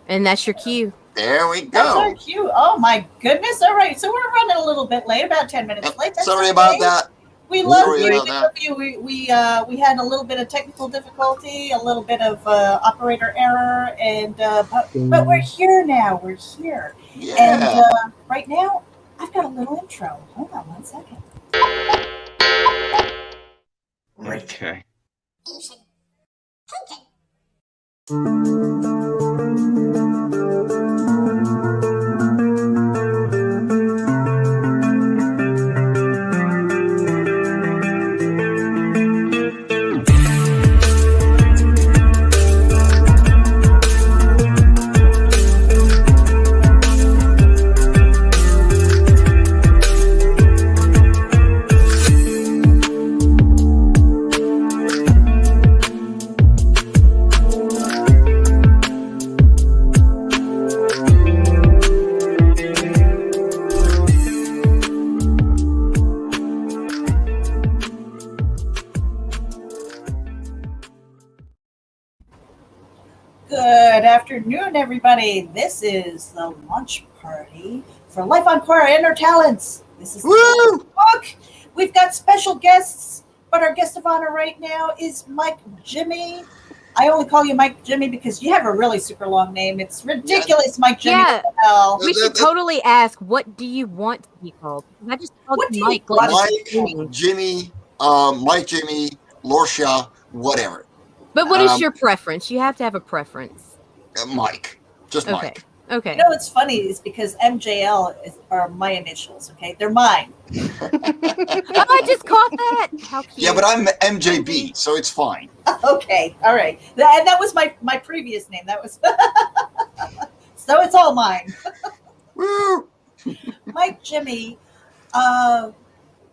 And that's your cue. There we That's our go. cue. Oh my goodness! All right, so we're running a little bit late, about 10 minutes late. That's Sorry okay. about that. We love Sorry you. about We that. love you. We had a little bit of technical difficulty, a little bit of operator error, and but we're here now. We're here, and Yeah. right now I've got a little intro. Hold on 1 second. Okay. Good afternoon, everybody. This is the launch party for Life on Cora Inner Talents. This is Woo! the book. We've got special guests, but our guest of honor right now is Mike Jimmy. I only call you Mike Jimmy because you have a really super long name. It's ridiculous, Mike Jimmy. Yeah. What the hell? We should totally ask, what do you want to be called? I just called What do you you Mike. Like Mike, Jimmy, Mike, Jimmy, Lortia, whatever. But what is your preference? You have to have a preference. Mike. Just Okay. Mike. Okay. You know what's funny is because MJL are my initials, okay? They're mine. Oh, I just caught that. How cute. Yeah, but I'm MJB, so it's fine. Okay, all right. And that was my previous name. That was so it's all mine. Woo! Mike Jimmy,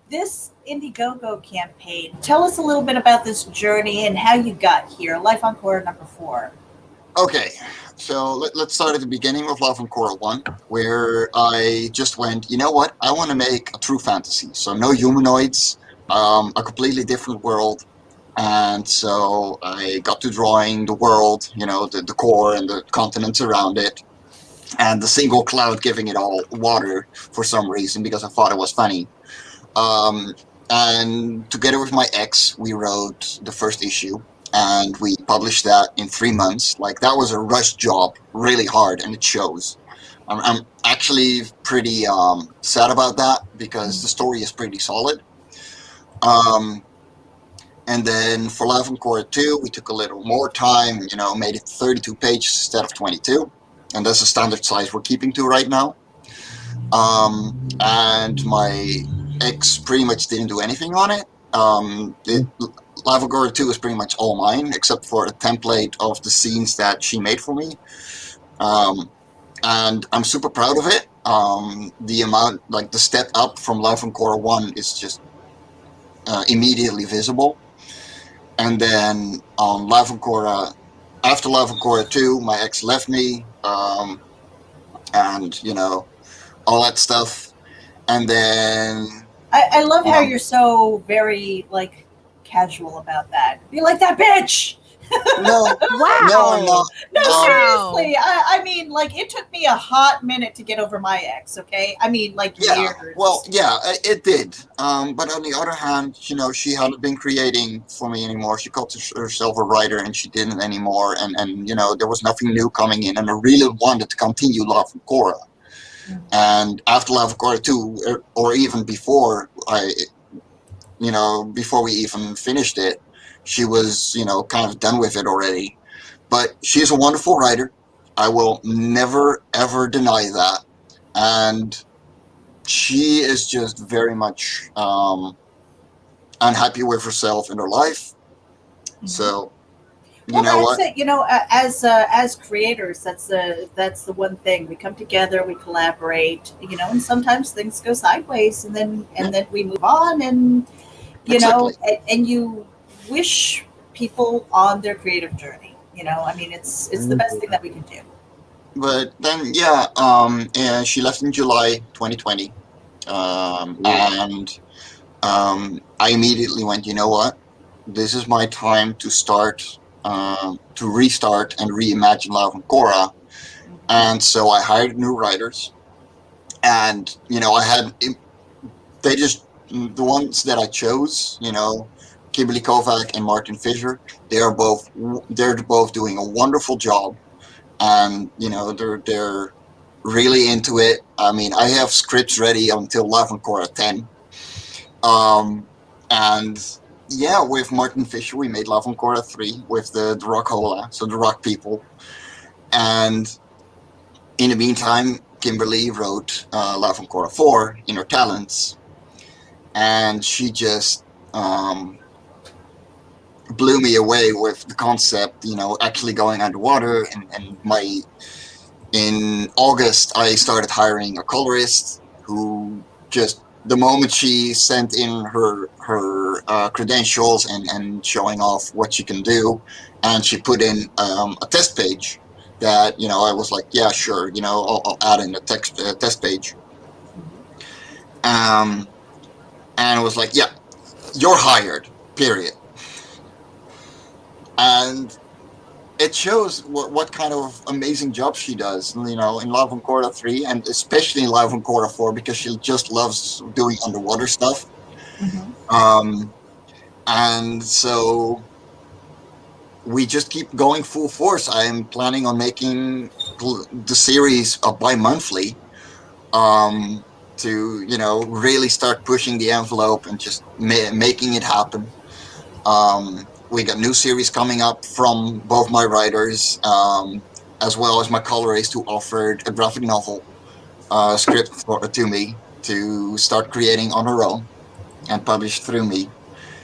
this Indiegogo campaign. Tell us a little bit about this journey and how you got here. Life on Cora #4. Okay, so let's start at the beginning of Love and Cora 1, where I just went, you know what, I want to make a true fantasy. So no humanoids, a completely different world. And so I got to drawing the world, you know, the core and the continents around it. And the single cloud giving it all water for some reason, because I thought it was funny. And together with my ex, we wrote the first issue. And we published that in 3 months. Like, that was a rush job, really hard, and it shows. I'm actually pretty sad about that, because the story is pretty solid. And then for Life on Cora 2, we took a little more time, you know, made it 32 pages instead of 22. And that's the standard size we're keeping to right now. And my ex pretty much didn't do anything on it. Life on Cora 2 is pretty much all mine, except for a template of the scenes that she made for me. And I'm super proud of it. The amount, like the step up from Life on Cora 1 is just immediately visible. And then on Life on Cora, after Life on Cora 2, my ex left me, and, you know, all that stuff. And then... I love how you're so very, like, casual about that. Be like, that bitch! No, Wow. no, I'm not. No, Wow. seriously. I mean, like, it took me a hot minute to get over my ex, okay? I mean, like, Yeah, years. well, yeah, it did. But on the other hand, you know, she hadn't been creating for me anymore. She called herself a writer, and she didn't anymore. And you know, there was nothing new coming in, and I really wanted to continue Love and Cora. And after Love and Cora 2, or even before before we even finished it, she was, you know, kind of done with it already. But she's a wonderful writer. I will never, ever deny that. And she is just very much unhappy with herself in her life. So, you know what? It. You know, as creators, that's the one thing. We come together, we collaborate, you know, and sometimes things go sideways, and then we move on, and you know, and you wish people on their creative journey. You know, I mean, it's the best thing that we can do. But then, yeah, she left in July 2020, and I immediately went, you know what? This is my time to start, to restart and reimagine Love and Cora. And so I hired new writers, and I had they just the ones that I chose, Kimberly Kovac and Martin Fisher. They're both doing a wonderful job, and they're really into it. I mean, I have scripts ready until Cora 10. And yeah, with Martin Fisher, we made Cora 3 with the Rock Hola, so the Rock people. And in the meantime, Kimberly wrote Cora 4, Inner Talents, and she just blew me away with the concept, actually going underwater. And in August, I started hiring a colorist who just, the moment she sent in her credentials and showing off what she can do, and she put in a test page that, I was like, yeah, sure, I'll add in a test page. And I was like, yeah, you're hired, period. And it shows what kind of amazing job she does, in Cora 3, and especially in Cora 4, because she just loves doing underwater stuff. And so we just keep going full force. I am planning on making the series bi-monthly, to really start pushing the envelope and just making it happen. We got new series coming up from both my writers, as well as my colorist, who offered a graphic novel script to me to start creating on her own and published through me.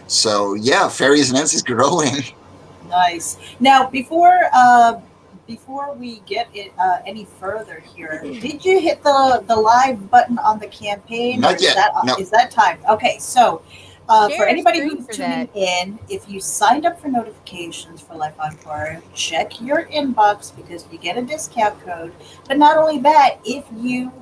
So yeah, Fairies and Ents is growing. Nice. Now, before we get it any further here, did you hit the live button on the campaign? Not yet. No. Is that timed? Okay, so for anybody screen who's for tuning that. in, if you signed up for notifications for Life on Cora, check your inbox because you get a discount code. But not only that, if you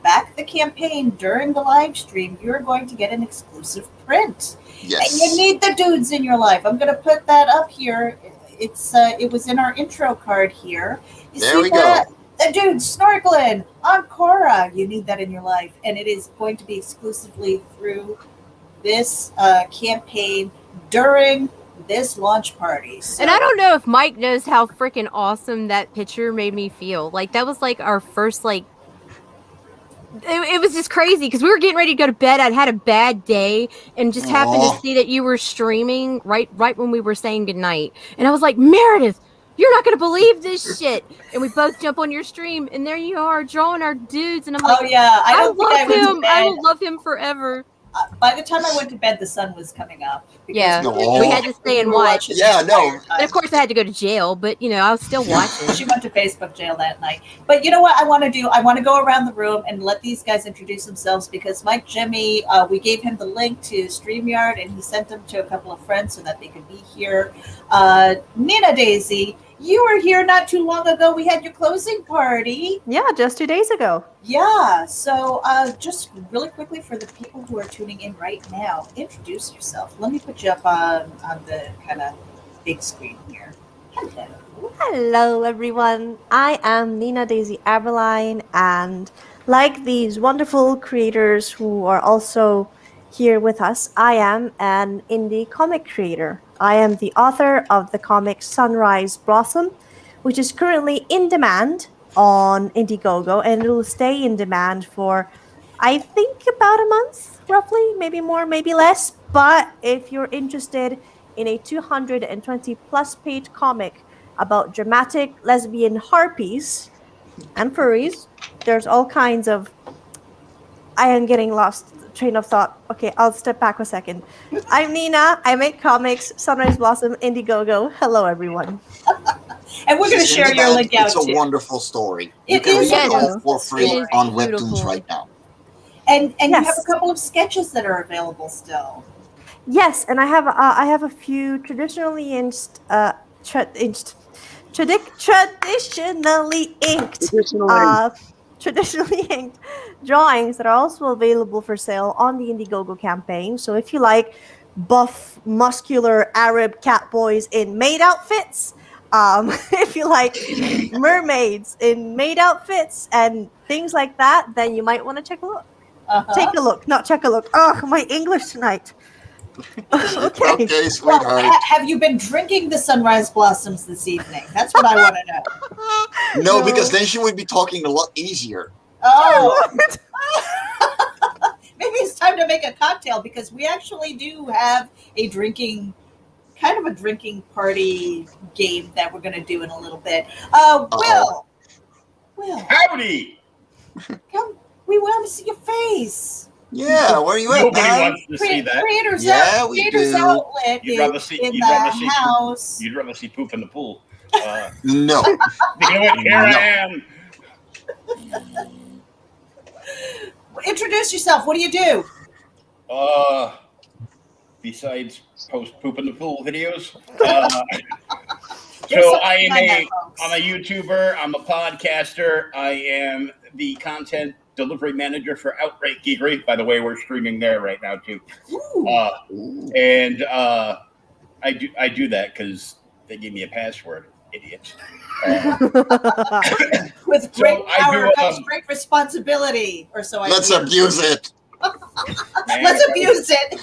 back the campaign during the live stream, you're going to get an exclusive print. Yes. And you need the dudes in your life. I'm going to put that up here. It was in our intro card here. You There see we that? go. The dude snorkeling on Cora. You need that in your life, and it is going to be exclusively through this campaign during this launch party. So, And I don't know if Mike knows how freaking awesome that picture made me feel. Like, that was like our first, like, it was just crazy because we were getting ready to go to bed. I'd had a bad day and just happened to see that you were streaming right when we were saying goodnight. And I was like, Meredith, you're not going to believe this shit. And we both jump on your stream, and there you are drawing our dudes. And I'm like, oh yeah, I don't think I love went to him. bed. I will love him forever. By the time I went to bed, the sun was coming up. Yeah, No. we had to stay and were watch. watching Yeah, the no. entire time. And of course, I had to go to jail, but I was still watching. She went to Facebook jail that night. But you know what I want to do? I want to go around the room and let these guys introduce themselves because Mike Jimmy, we gave him the link to StreamYard and he sent them to a couple of friends so that they could be here. Nina Daisy, you were here not too long ago. We had your closing party. Yeah, just 2 days ago. Yeah. So just really quickly for the people who are tuning in right now, introduce yourself. Let me put you up on the kind of big screen here. Hello. Hello, everyone. I am Nina Daisy Aberline, and like these wonderful creators who are also here with us, I am an indie comic creator. I am the author of the comic Sunrise Blossom, which is currently in demand on Indiegogo, and it will stay in demand for, I think, about a month, roughly, maybe more, maybe less. But if you're interested in a 220 plus page comic about dramatic lesbian harpies and furries, there's all kinds of... I am getting lost train of thought. Okay, I'll step back a second. I'm Nina. I make comics, Sunrise Blossom, Indiegogo. Hello, everyone. And we're going to share your link out It's a too. wonderful story. It You can is read a it wonderful all for free story. on Beautiful. Webtoons right now. And you have Yes. a couple of sketches that are available still. Yes, and I have a few traditionally inked traditionally inked drawings that are also available for sale on the Indiegogo campaign. So if you like buff, muscular Arab cat boys in maid outfits, If you like mermaids in maid outfits and things like that, then you might want to take a look. Take a look, not check a look. Oh, my English tonight. Okay. Okay, Well, sweetheart. have you been drinking the sunrise blossoms this evening? That's what I want to know. No, because then she would be talking a lot easier. Oh, maybe it's time to make a cocktail because we actually do have a drinking party game that we're going to do in a little bit. Will, Howdy! come. We want to see your face. Yeah, where are you at, Nobody man? wants to see that. Creators Yeah, we Creators do. Outlet You'd rather is see- in you'd the rather see- house. You'd rather see poop in the pool. No. You know what? Here I am. Introduce yourself. What do you do? Besides post poop in the pool videos. So I'm a YouTuber, I'm a podcaster, I am the content delivery manager for Outright Geekery. By the way, we're streaming there right now too. And I do that because they gave me a password, idiots. With great I power do, comes great responsibility, or so I Let's hear. abuse it. Man, Let's abuse it.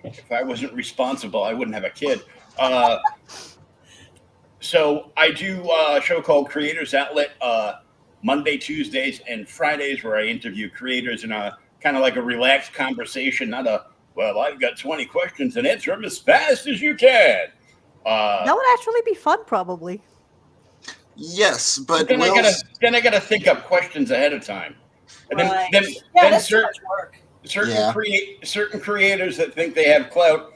If I wasn't responsible, I wouldn't have a kid. So I do a show called Creators Outlet Monday, Tuesdays, and Fridays, where I interview creators in a kind of like a relaxed conversation, not a, well, I've got 20 questions and answer them as fast as you can. That would actually be fun, probably. Yes, but then Will's... I gotta think up questions ahead of time. And Right. then That's too much work. certain creators that think they have clout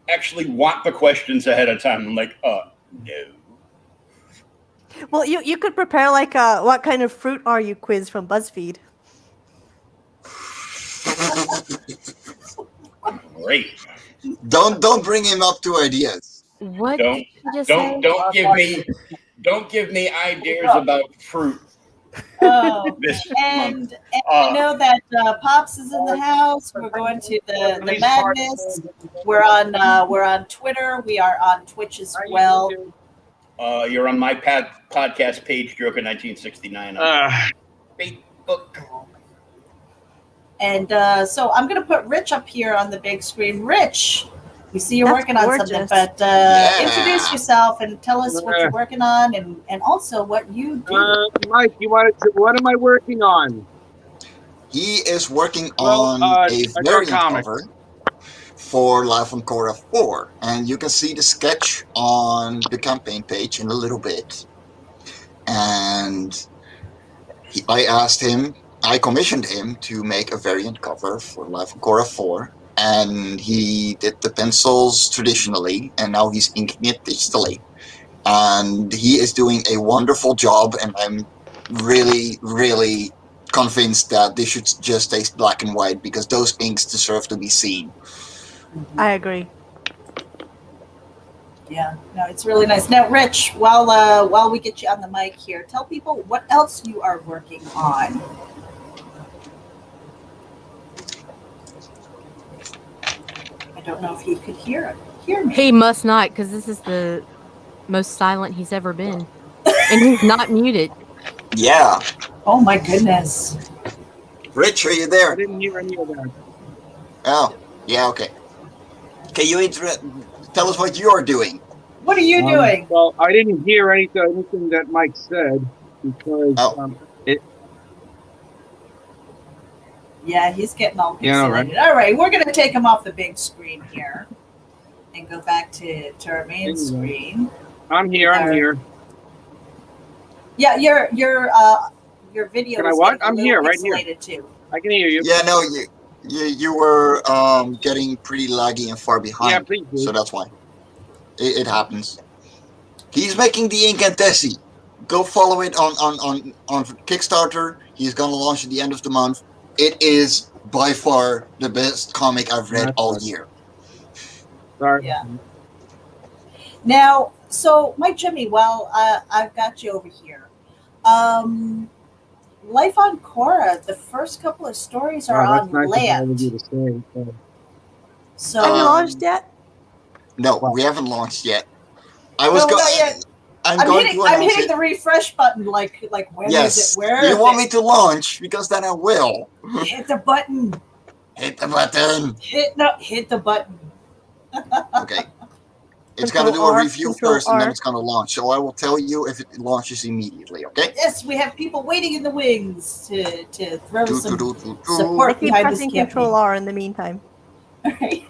actually want the questions ahead of time. I'm like, no. Well, you could prepare like a what kind of fruit are you quiz from BuzzFeed. Great. Don't bring him up to ideas. What Don't did you just say? don't give me ideas about fruit Oh, this month. and I know that Pops is in the house. We're going to the madness. We're on Twitter. We are on Twitch as well. You're on my podcast page, Joker 1969 on Facebook. And so I'm going to put Rich up here on the big screen. Rich, we see you're That's working on gorgeous. something, but introduce yourself and tell us what you're working on and also what you do. Mike, what am I working on? He is working Well, on I a draw variant comics. cover for Life on Cora 4, and you can see the sketch on the campaign page in a little bit. And I commissioned him to make a variant cover for Life on Cora 4, and he did the pencils traditionally, and now he's inking it digitally. And he is doing a wonderful job, and I'm really, really convinced that this should just stay black and white, because those inks deserve to be seen. I agree. Yeah, no, it's really nice. Now, Rich, while we get you on the mic here, tell people what else you are working on. I don't know if he could hear me. He must not, because this is the most silent he's ever been. And he's not muted. Yeah. Oh my goodness. Rich, are you I there? didn't hear any of that. Oh, yeah, okay. Can you tell us what you're doing? What are you doing? Well, I didn't hear anything that Mike said because Yeah, he's getting all pixelated. Yeah, right. All right, we're going to take him off the big screen here and go back to our main screen. I'm here. Yeah, your video Can I is what? getting a I'm little here, right here. pixelated too. I can hear you. Yeah, no, you were getting pretty laggy and far behind. Yeah, please do. So that's why. It happens. He's making the Incantessi. Go follow it on Kickstarter. He's gonna launch at the end of the month. It is by far the best comic I've read all year. Sorry. Yeah. Now, so Mike Jimmy, well, I've got you over here. Life on Cora, the first couple of stories are Wow, on that's nice of all land. of you to say. So Have you launched yet? No, we haven't launched yet. I was No, not yet. I'm I'm going hitting. to I'm announce hitting it. the refresh button. Like where is Yes. it? Where Do you is want it? me to launch? Because then I will. Hit the button. Hit the button. Hit the button. Okay. It's going to do Control a R, review Control first, and then R. it's going to launch. So I will tell you if it launches immediately, okay? Yes, we have people waiting in the wings to throw Do, some do, do, do, do. I support keep behind this pressing campaign. Control R in the meantime.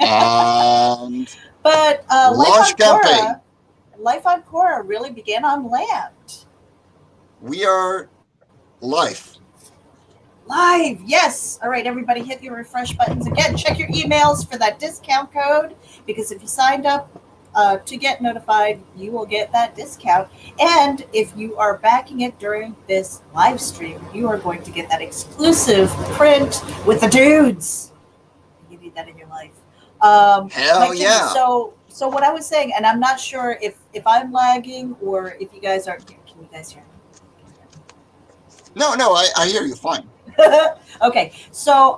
And But launch campaign. Life on Cora really began on land. We are live. Live, yes. All right, everybody, hit your refresh buttons again. Check your emails for that discount code, because if you signed up to get notified, you will get that discount. And if you are backing it during this live stream, you are going to get that exclusive print with the dudes. You need that in your life. Hell yeah. So what I was saying, and I'm not sure if I'm lagging or if you guys are. Can you guys hear me? No, I hear you fine. Okay, so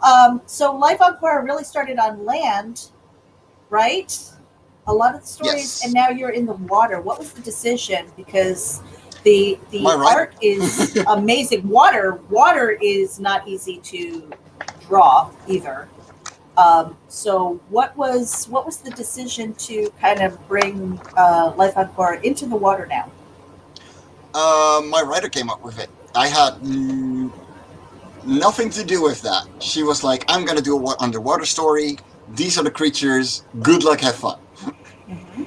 Life on Cora really started on land, right? A lot of the stories, Yes. and now you're in the water. What was the decision? Because the Am I right? art is amazing. Water is not easy to draw either. So what was the decision to kind of bring Life on Cora into the water now? My writer came up with it. I had nothing to do with that. She was like, I'm going to do an underwater story. These are the creatures. Good luck, have fun. Mm-hmm.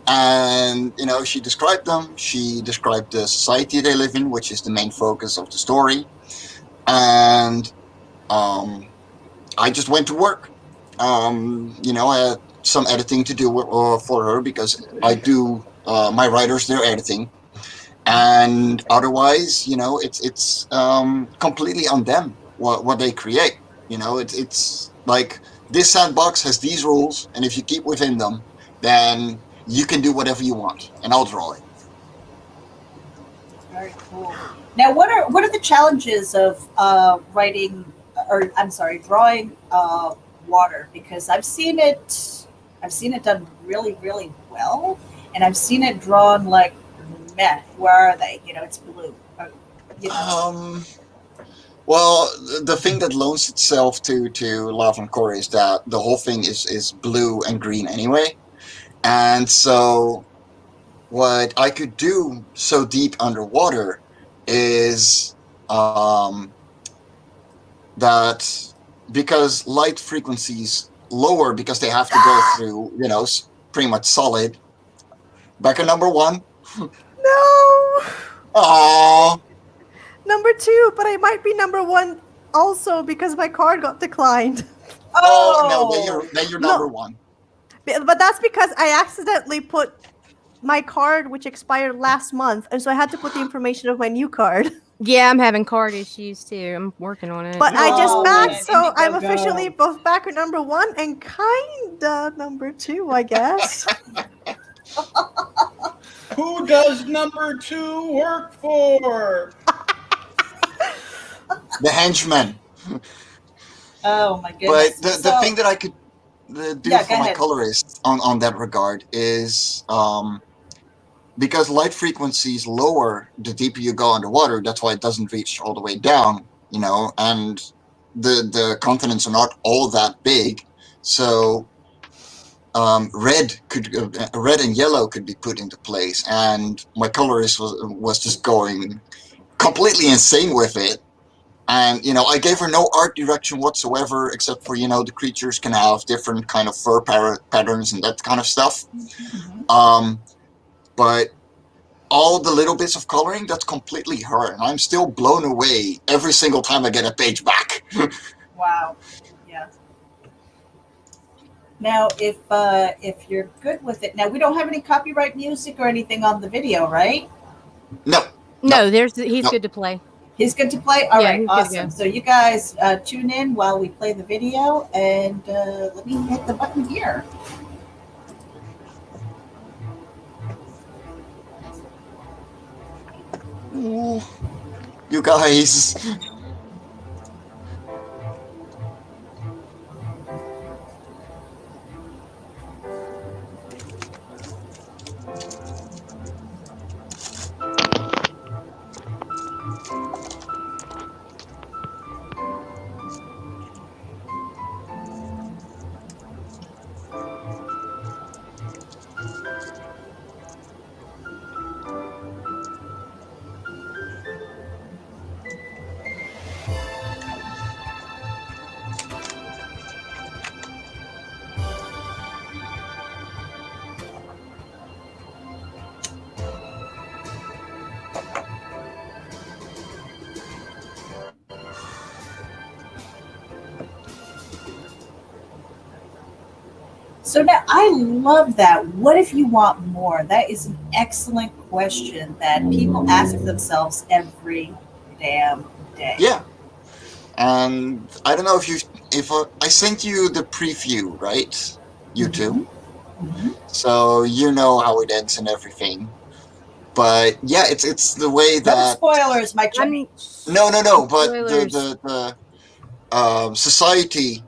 And, you know, she described them. She described the society they live in, which is the main focus of the story. And I just went to work. You know, I had some editing to do for her, because I do my writers, their editing. And otherwise, you know, it's completely on them what they create. You know, it's like, this sandbox has these rules, and if you keep within them, then you can do whatever you want, and I'll draw it. Very cool. Now, what are the challenges of drawing water? Because I've seen it done really, really well, and I've seen it drawn like meh. Where are they? You know, it's blue. You know. Well, the thing that loans itself to Loughran Cora is that the whole thing is blue and green anyway, and so what I could do so deep underwater is that, because light frequencies lower, because they have to go through, you know, pretty much solid. Back at number one. No! Aww. Number 2, but I might be number 1 also because my card got declined. Oh no, then you're number No. 1. But that's because I accidentally put my card, which expired last month, and so I had to put the information of my new card. Yeah, I'm having card issues too. I'm working on it. But I just Oh, backed, man, so I'm go. officially both back at number 1 and kinda number 2, I guess. Who does number 2 work for? The henchman. Oh my goodness. But the thing that I could do for my ahead. colorist on that regard is, because light frequencies lower the deeper you go underwater. That's why it doesn't reach all the way down, you know, and the continents are not all that big. So red and yellow could be put into place, and my colorist was just going completely insane with it. And, you know, I gave her no art direction whatsoever, except for, you know, the creatures can have different kind of fur patterns and that kind of stuff. Mm-hmm. But all the little bits of coloring, that's completely her. And I'm still blown away every single time I get a page back. Wow. Yeah. Now, if you're good with it, now we don't have any copyright music or anything on the video, right? No. No, he's good to play. He's good to play? All Yeah, right, he's good to awesome. go. So you guys tune in while we play the video, and let me hit the button here. Ooh, you guys. So now I love that. What if you want more? That is an excellent question that people ask themselves every damn day. Yeah. And I don't know if I sent you the preview, right? You too. So you know how it ends and everything. But yeah, it's the way No that spoilers, my Jimmy. no. But Spoilers. the society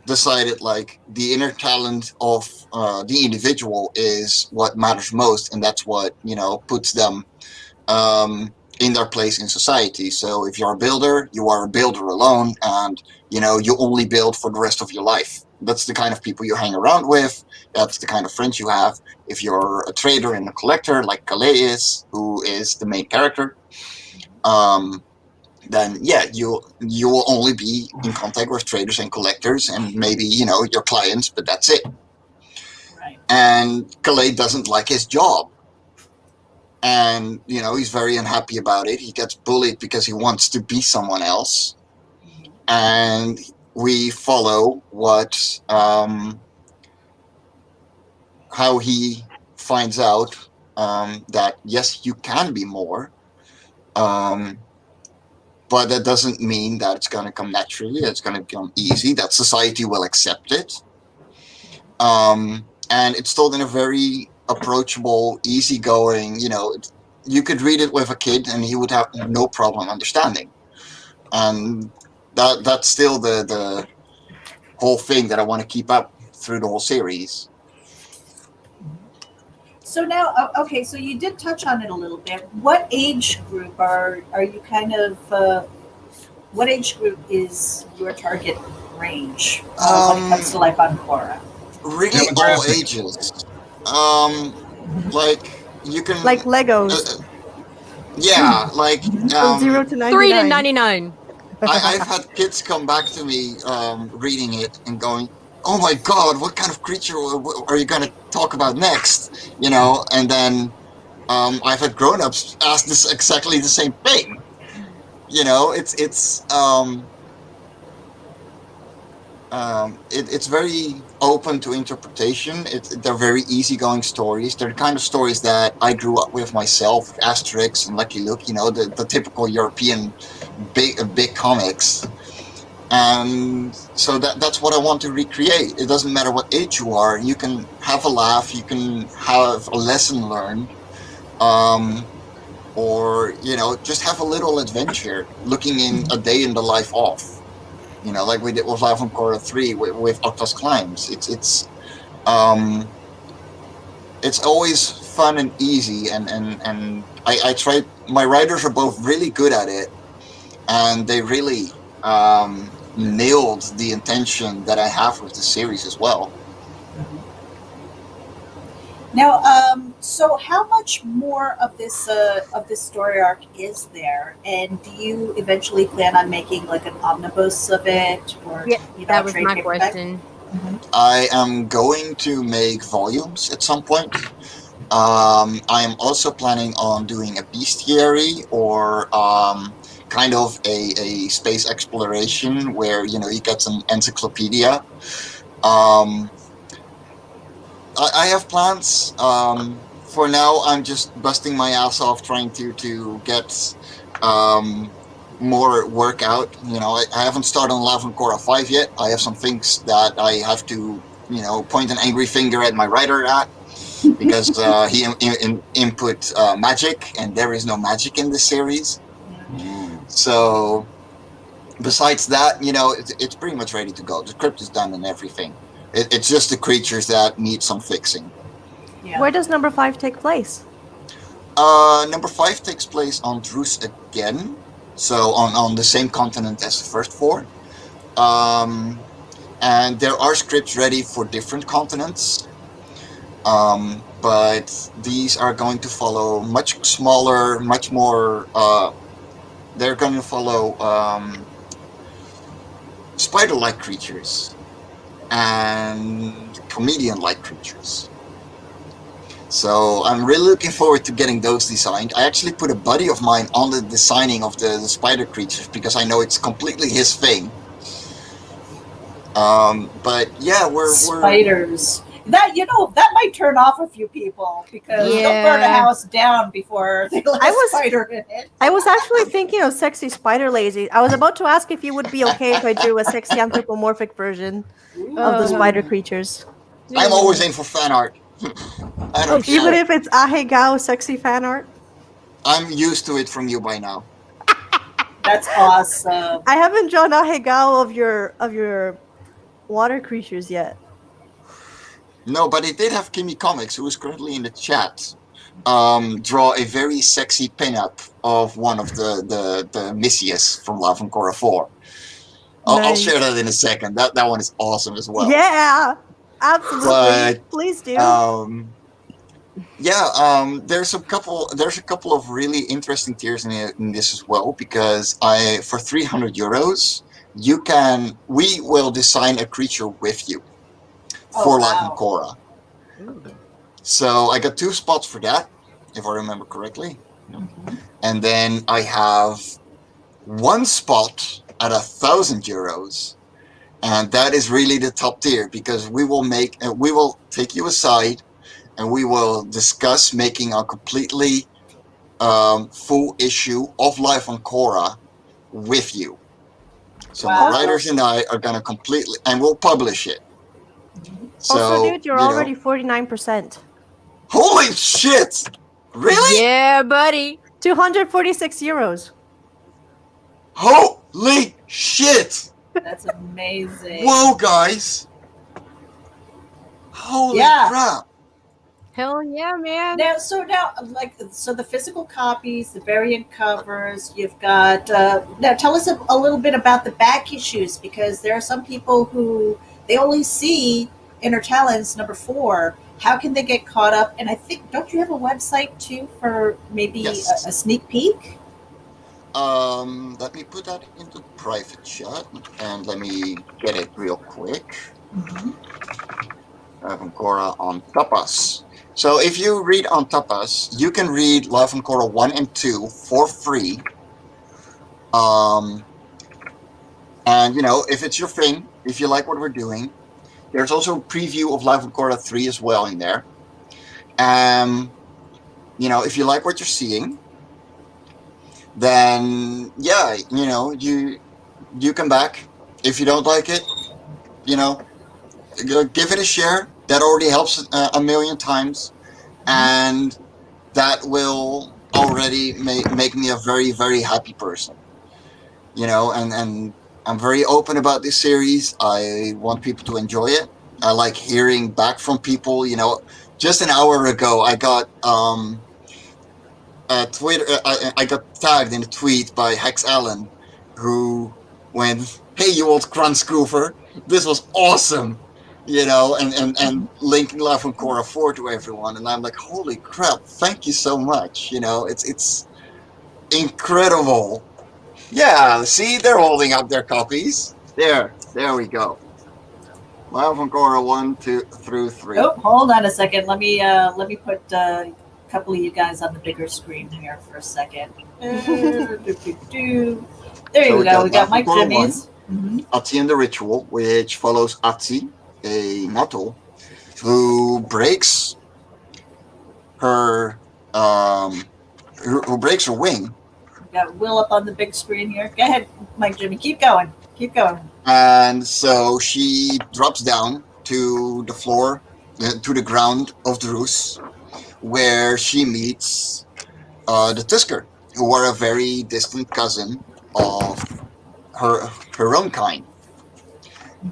decided like the inner talent of the individual is what matters most, and that's what puts them in their place in society. So if you're a builder, you are a builder alone, and you only build for the rest of your life. That's the kind of people you hang around with. That's the kind of friends you have. If you're a trader and a collector, like Calais is, who is the main character, then yeah, you will only be in contact with traders and collectors, and maybe your clients, but that's it. Right. And Calais doesn't like his job. And he's very unhappy about it. He gets bullied because he wants to be someone else. And we follow how he finds out that yes, you can be more, but that doesn't mean that it's going to come naturally. It's going to come easy. That society will accept it. And it's told in a very approachable, easygoing, you could read it with a kid and he would have no problem understanding. And that's still the whole thing that I want to keep up through the whole series. So now, okay, so you did touch on it a little bit. What age group are you kind of, what age group is your target range when it comes to Life on Cora? Really all ages. Like you can Like Legos. Yeah, like From 0 to 99. 3 to 99. I've had kids come back to me reading it and going, "Oh my God, what kind of creature are you going to talk about next?" And then I've had grown-ups ask this exactly the same thing. It's very open to interpretation. They're very easygoing stories. They're the kind of stories that I grew up with myself, Asterix and Lucky Luke, the typical European big comics. And so that's what I want to recreate. It doesn't matter what age you are. You can have a laugh. You can have a lesson learned. Or just have a little adventure looking in a day in the life of. Like we did with Life on Cora 3 with Octa's Climbs. It's always fun and easy, and I try. My writers are both really good at it, and they really nailed the intention that I have with the series as well. Now, so how much more of this story arc is there, and do you eventually plan on making like an omnibus of it, or Yeah, that was my question. I am going to make volumes at some point. I am also planning on doing a bestiary or kind of a space exploration where you get an encyclopedia. I have plans. For now, I'm just busting my ass off trying to get more work out. I haven't started on Life on Cora 5 yet. I have some things that I have to, point an angry finger at my writer at because he input magic, and there is no magic in this series. So, besides that, it's pretty much ready to go. The script is done and everything. It's just the creatures that need some fixing. Yeah. Where does number 5 take place? Number 5 takes place on Drus again, so on the same continent as the first 4. And there are scripts ready for different continents, but these are going to follow much smaller, much more. They're going to follow spider-like creatures and comedian-like creatures. So I'm really looking forward to getting those designed. I actually put a buddy of mine on the designing of the spider creatures because I know it's completely his thing. But yeah, we're spiders. That that might turn off a few people because they'll burn a house down before they let a spider in it. I was actually thinking of sexy spider lazy. I was about to ask if you would be okay if I drew a sexy anthropomorphic version of the spider creatures. I'm always in for fan art. I don't care. Even if it's Ahegao sexy fan art? I'm used to it from you by now. That's awesome. I haven't drawn Ahegao of your water creatures yet. No, but it did have Kimmy Comics, who is currently in the chat, draw a very sexy pinup of one of the Missius from Love and Cora 4. I'll share that in a second. That one is awesome as well. Yeah, absolutely. But, please do. There's a couple of really interesting tiers in this as well, because for 300 euros we will design a creature with you for Life and Cora. So I got 2 spots for that, if I remember correctly. And then I have 1 spot at 1,000 euros, and that is really the top tier, because we will take you aside and we will discuss making a completely full issue of Life on Cora with you. So my writers and I are gonna completely, and we'll publish it. So, also, dude, you're already 49%. Holy shit! Really? Yeah, buddy. 246 euros. Holy shit! That's amazing. Whoa, guys! Holy crap! Hell yeah, man. So the physical copies, the variant covers, you've got, now tell us a little bit about the back issues, because there are some people who, they only see Inner Talons #4. How can they get caught up? And I think, don't you have a website too for maybe a sneak peek? Let me put that into private chat, and let me get it real quick. Life on Cora on Tapas. So if you read on Tapas, you can read Life on Cora 1 and 2 for free. And if it's your thing, if you like what we're doing, there's also a preview of Life on Cora 3 as well in there. If you like what you're seeing, then you come back. If you don't like it, give it a share. That already helps a million times, and that will already make me a very, very happy person. And I'm very open about this series. I want people to enjoy it. I like hearing back from people. Just an hour ago, I got Twitter. I got tagged in a tweet by Hex Allen, who went, "Hey, you old Kranskoofer, this was awesome." And linking Life on Cora 4 to everyone, and I'm like, holy crap! Thank you so much. It's incredible. Yeah, see, they're holding up their copies. There we go. Life on Cora 1, 2 through 3. Oh, hold on a second. Let me put a couple of you guys on the bigger screen here for a second. There you go. We got Mike Jimmy's. Atsi and the Ritual, which follows Atsi, a Nato, who breaks her wing. We got Will up on the big screen here. Go ahead, Mike Jimmy. Keep going. And so she drops down to the floor, to the ground of Drus, where she meets the Tusker, who are a very distant cousin of her own kind.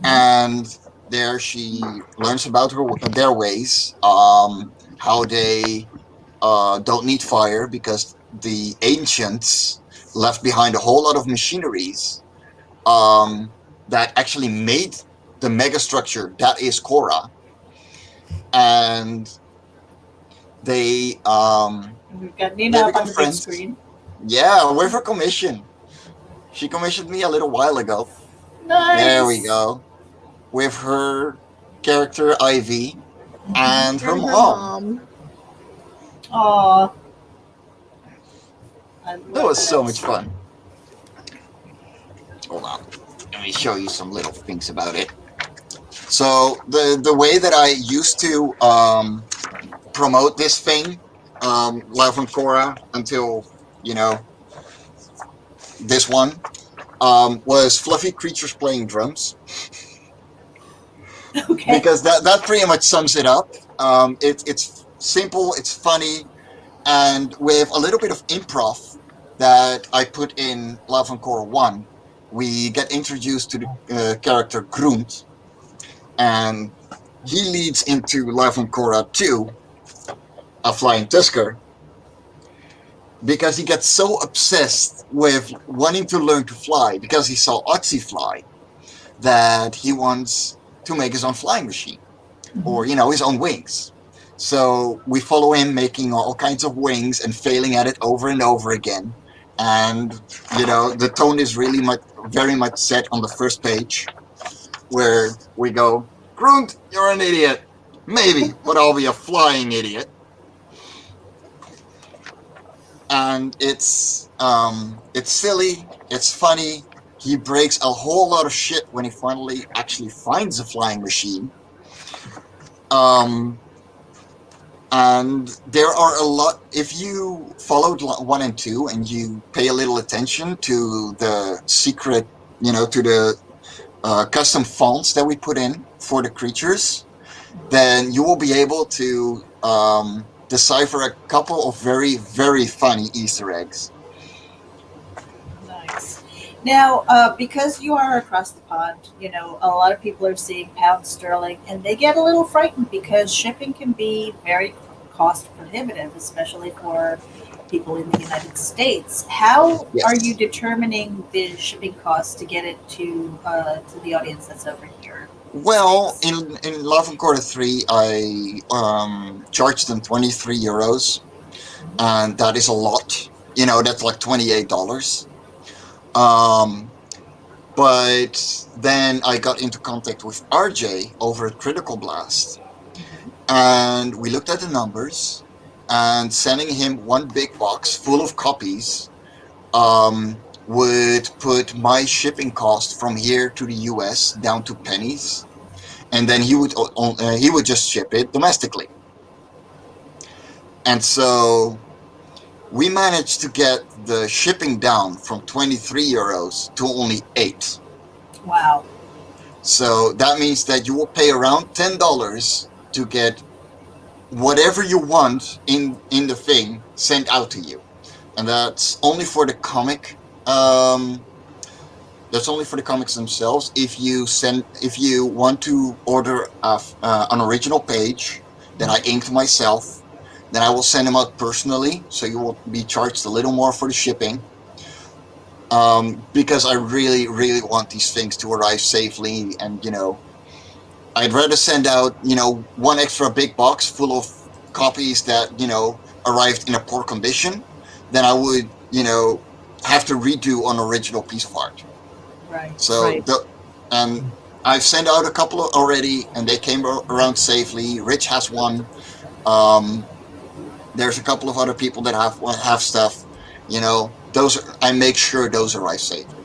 And there she learns about their ways, how they don't need fire because the ancients left behind a whole lot of machineries that actually made the megastructure that is Cora. And they we've got Nina up on the big screen. Yeah, with her commission. She commissioned me a little while ago. Nice. There we go. With her character Ivy and her mom. Aww. That was so much fun. Hold on. Let me show you some little things about it. So the way that I used to promote this thing, live from Cora until this one, was fluffy creatures playing drums. Okay. Because that pretty much sums it up. It's simple, it's funny, and with a little bit of improv that I put in Love and Core 1, we get introduced to the character Grunt, and he leads into Love and Core 2, a flying tusker, because he gets so obsessed with wanting to learn to fly because he saw Oxy fly that he wants to make his own flying machine. Or his own wings. So we follow him making all kinds of wings and failing at it over and over again. And the tone is really very much set on the first page, where we go, Grunt, you're an idiot. Maybe, but I'll be a flying idiot. And it's silly, it's funny. He breaks a whole lot of shit when he finally actually finds a flying machine. And there are a lot, if you followed 1 and 2 and you pay a little attention to the secret, to the custom fonts that we put in for the creatures, then you will be able to decipher a couple of very, very funny Easter eggs. Nice. Now, because you are across the pond, a lot of people are seeing pound sterling, and they get a little frightened because shipping can be very cost prohibitive, especially for people in the United States. How Yes. are you determining the shipping costs to get it to the audience that's over here? Well, in Love and Quarter 3, I charged them 23 euros, and that is a lot. That's like $28. But then I got into contact with RJ over at Critical Blast, and we looked at the numbers, and sending him one big box full of copies would put my shipping cost from here to the US down to pennies, and then he would just ship it domestically. And so we managed to get the shipping down from 23 euros to only 8. Wow. So that means that you will pay around $10 to get whatever you want in the thing sent out to you. And that's only for the comic. That's only for the comics themselves. If you want to order an original page that I inked myself, then I will send them out personally, so you will be charged a little more for the shipping. Because I really, really want these things to arrive safely, and I'd rather send out one extra big box full of copies that arrived in a poor condition than I would have to redo an original piece of art. Right. So Right. and I've sent out a couple already, and they came around safely. Rich has one. There's a couple of other people that have stuff. I make sure those arrive safely.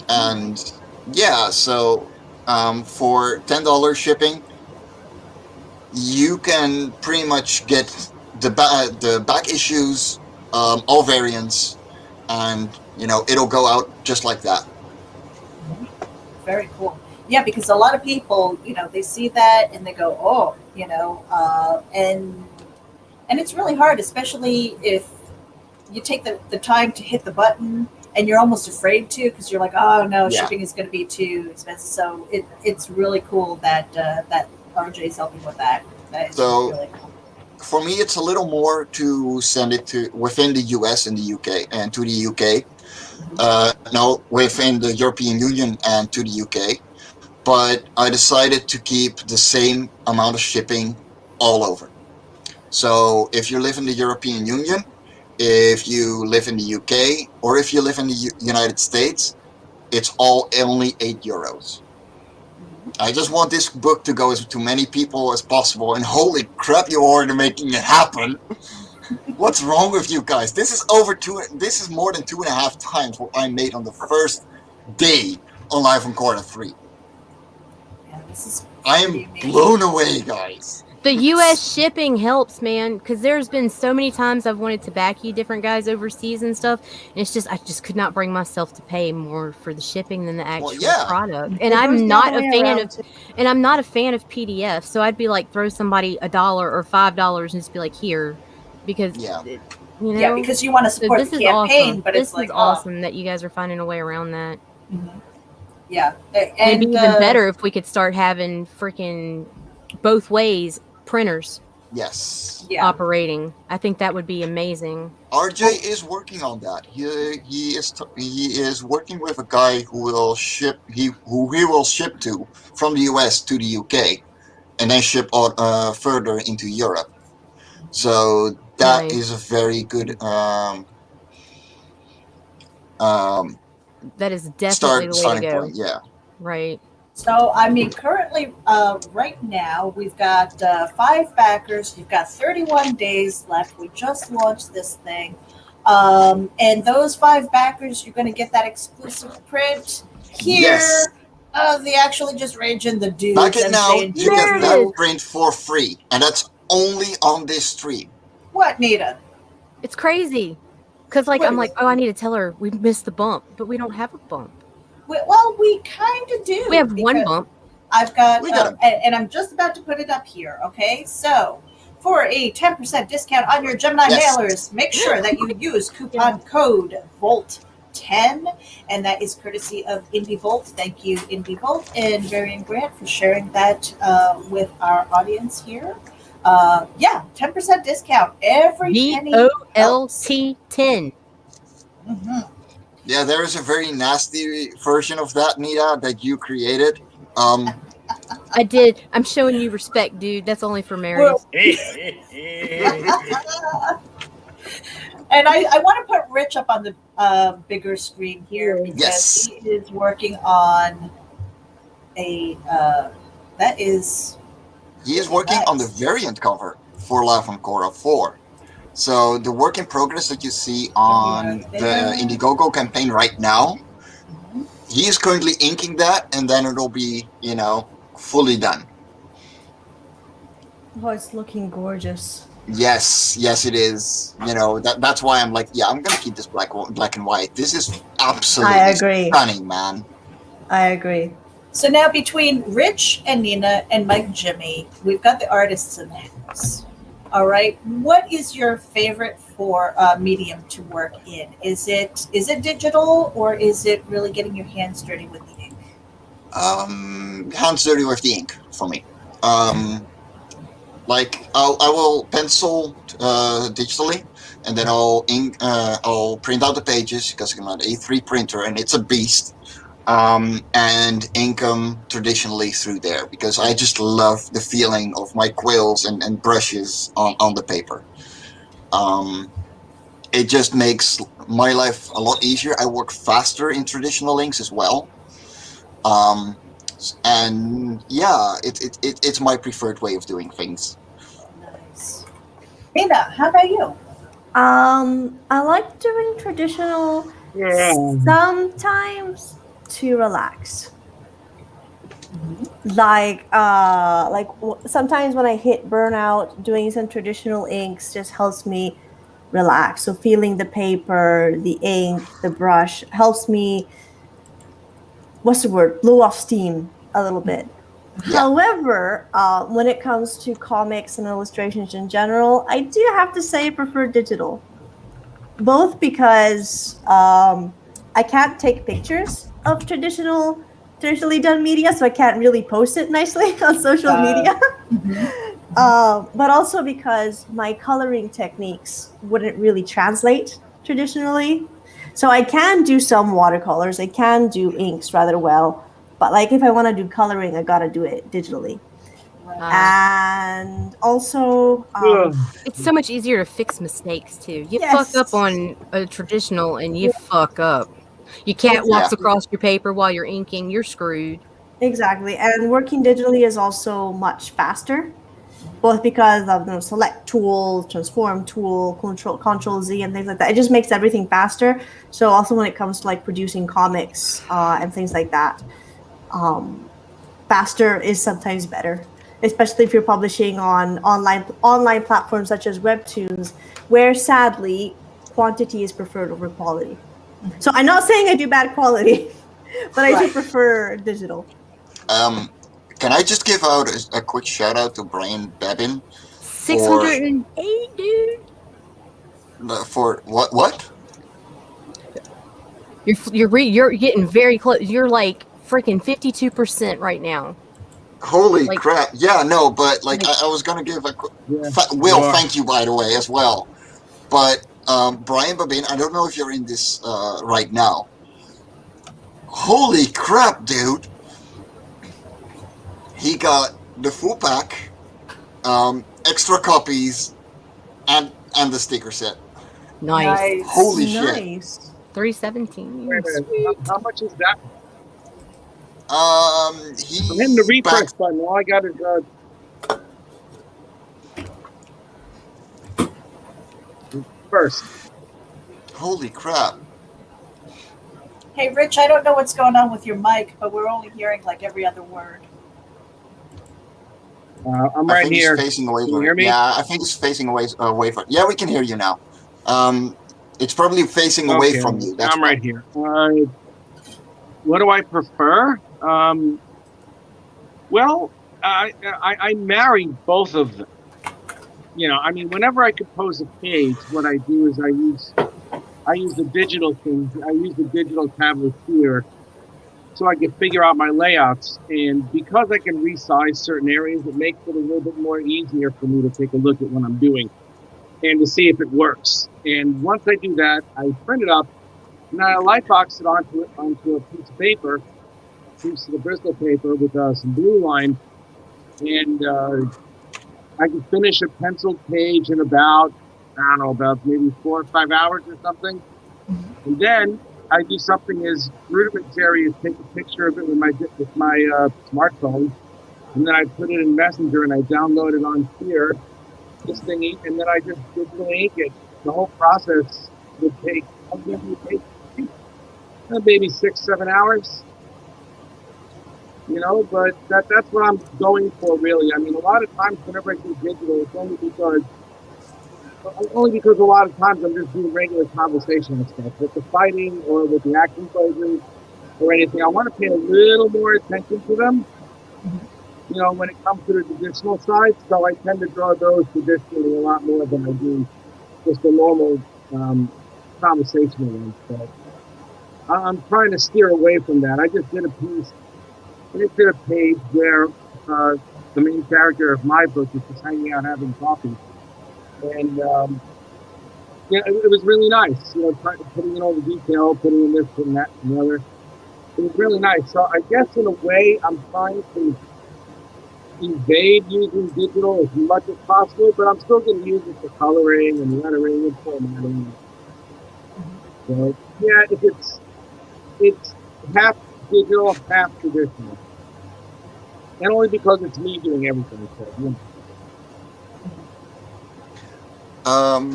And yeah, so for $10 shipping, you can pretty much get the back issues, all variants, and it'll go out just like that. Very cool. Yeah, because a lot of people, they see that and they go, oh, and it's really hard, especially if you take the time to hit the button and you're almost afraid to, because you're like, oh no, Yeah. shipping is going to be too expensive. So it's really cool that that RJ is helping with that. That is So- really cool. For me, it's a little more to send it to within the US and the UK and to the UK. No, within the European Union and to the UK. But I decided to keep the same amount of shipping all over. So if you live in the European Union, if you live in the UK, or if you live in the United States, it's all only 8 euros. I just want this book to go as to many people as possible, and holy crap, you are making it happen. What's wrong with you guys? This is more than 2.5 times what I made on the first day on Live on Cora 3. Yeah, this is I pretty am amazing. blown away, guys. The U.S. shipping helps, man, because there's been so many times I've wanted to back you different guys overseas and stuff, and it's just I just could not bring myself to pay more for the shipping than the actual yeah. product. And It goes I'm the not other a way fan around, of, too. and I'm not a fan of PDF. So I'd be like, throw somebody $1 or $5 and just be like, here, because Yeah. you know. Yeah, because you want to So support this the is campaign, awesome. but This it's like, is awesome that you guys are finding a way around that. Yeah, It'd and be even better if we could start having freaking both ways printers Yes. yeah, operating. I think that would be amazing. RJ is working on that. He is working with a guy who will ship he will ship to from the US to the UK, and then ship on further into Europe. So that Nice. is a very good That is definitely the way to starting go. point. Yeah. Right. So, I mean, currently, right now, we've got 5 backers. You've got 31 days left. We just launched this thing. And those 5 backers, you're going to get that exclusive print here. Yes. They actually just range in the dudes. Back it as now. they You get that Meredith. print for free, and that's only on this stream. What, Nita? It's crazy. Because, like, I'm like, oh, I need to tell her we missed the bump, but we don't have a bump. Well, we kind of do. We have one because bump. I've got, We got and I'm just about to put it up here. Okay, so for a 10% discount on your Gemini Yes. mailers, make sure that you use coupon code VOLT10, and that is courtesy of IndieVolt. Thank you, IndieVolt and Varian Grant for sharing that with our audience here. Yeah, 10% discount. Every penny. VOLT 10. Yeah, there is a very nasty version of that, Nita, that you created. I did. I'm showing you respect, dude. That's only for Meredith. And I want to put Rich up on the bigger screen here because Yes. he is working on a that is He is working on the nice. variant cover for Loughran Cora 4. So the work in progress that you see on the Indiegogo campaign right now, he is currently inking that, and then it'll be, fully done. Oh, it's looking gorgeous. Yes, it is. That's why I'm like, yeah, I'm gonna keep this black and white. This is absolutely I agree. stunning, man. I agree. So now between Rich and Nina and Mike Jimmy, we've got the artists in the house. All right. What is your favorite for medium to work in? Is it digital or is it really getting your hands dirty with the ink? Hands dirty with the ink for me. Like I will pencil digitally, and then I'll print out the pages because I'm an A3 printer and it's a beast. And ink them traditionally through there because I just love the feeling of my quills and brushes on the paper. It just makes my life a lot easier. I work faster in traditional inks as well. And yeah, it's my preferred way of doing things. Nice. Nina, how about you? I like doing traditional sometimes to relax. Like sometimes when I hit burnout, doing some traditional inks just helps me relax. So feeling the paper, the ink, the brush helps me, blow off steam a little bit. Yeah. However, when it comes to comics and illustrations in general, I do have to say I prefer digital. Both because I can't take pictures of traditionally done media, so I can't really post it nicely on social media. But also because my coloring techniques wouldn't really translate traditionally. So I can do some watercolors, I can do inks rather well, but like if I want to do coloring, I gotta do it digitally. And also, it's so much easier to fix mistakes too. You Yes. fuck up on a traditional and you fuck up. You can't walk across your paper while you're inking, you're screwed. Exactly. And working digitally is also much faster, both because of the select tool, transform tool, control Z and things like that. It just makes everything faster. So also when it comes to like producing comics and things like that, faster is sometimes better, especially if you're publishing on online platforms such as Webtoons, where sadly quantity is preferred over quality. So I'm not saying I do bad quality, but I do prefer digital. Can I just give out a quick shout out to Brian Babin 608, dude. For what? You're getting very close. You're like freaking 52% right now. Holy crap! Yeah, no, but like I was gonna give a Will, thank you by the way as well. But Brian Babin, I don't know if you're in this right now. Holy crap, dude! He got the full pack, extra copies, and the sticker set. Nice. Holy shit! 317. How much is that? He I'm hitting the refresh button. All I got is first. Holy crap! Hey, Rich, I don't know what's going on with your mic, but we're only hearing like every other word. I'm right here. Facing away can you hear me? Yeah, I think it's facing away from. Yeah, we can hear you now. It's probably facing away from you. I'm right here. What do I prefer? Well, I marry both of them. You know, I mean, whenever I compose a page, what I do is I use the digital things. I use the digital tablet here, so I can figure out my layouts. And because I can resize certain areas, it makes it a little bit more easier for me to take a look at what I'm doing and to see if it works. And once I do that, I print it up, and I lightbox it onto a piece of paper, piece of the Bristol paper with some blue line, and I can finish a penciled page in about maybe 4 or 5 hours or something. And then I do something as rudimentary as take a picture of it with my smartphone, and then I put it in Messenger and I download it on here, this thing, and then I just digitally ink it. The whole process would take maybe 6-7 hours. You know, but that's what I'm going for, really. I mean, a lot of times whenever I do digital, it's only because a lot of times I'm just doing regular conversational stuff with the fighting or with the action poses or anything. I want to pay a little more attention to them, you know, when it comes to the traditional side. So I tend to draw those traditionally a lot more than I do just the normal conversational ones. So I'm trying to steer away from that. I just did a page where the main character of my book is just hanging out having coffee. And yeah, it was really nice, you know, putting in all the detail, putting in this and that and the other. It was really nice. So I guess in a way I'm trying to evade using digital as much as possible, but I'm still going to use it for coloring and lettering and formatting. So yeah, it's half digital, half traditional. And only because it's me doing everything. So, you know.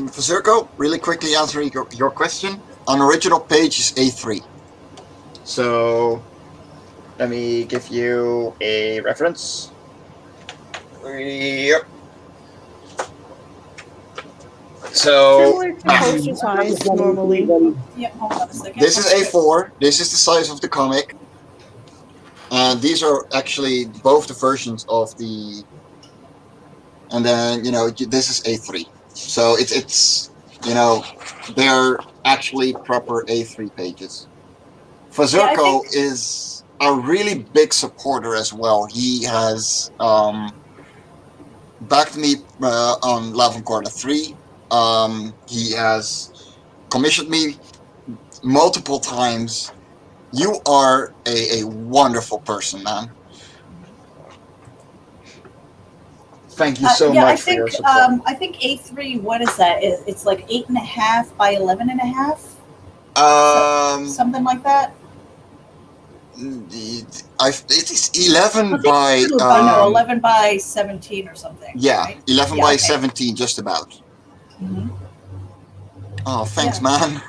For Zirko, really quickly answering your question. On original page is A3. So let me give you a reference. Yep. So poster size normally. Yeah, hold on a second. This is A4. This is the size of the comic. And these are actually both the versions of the. And then, you know, this is A3. So it's you know, they're actually proper A3 pages. Fazurko is a really big supporter as well. He has backed me on Loughran Corner 3. He has commissioned me multiple times. You are a wonderful person, man. Thank you so much for your support. I think A3, what is that? It's like 8.5 by 11.5? Something like that? It is 11 by... no, 11 by 17 or something. Yeah, right? 11 by 17, just about. Mm-hmm. Oh, thanks, man.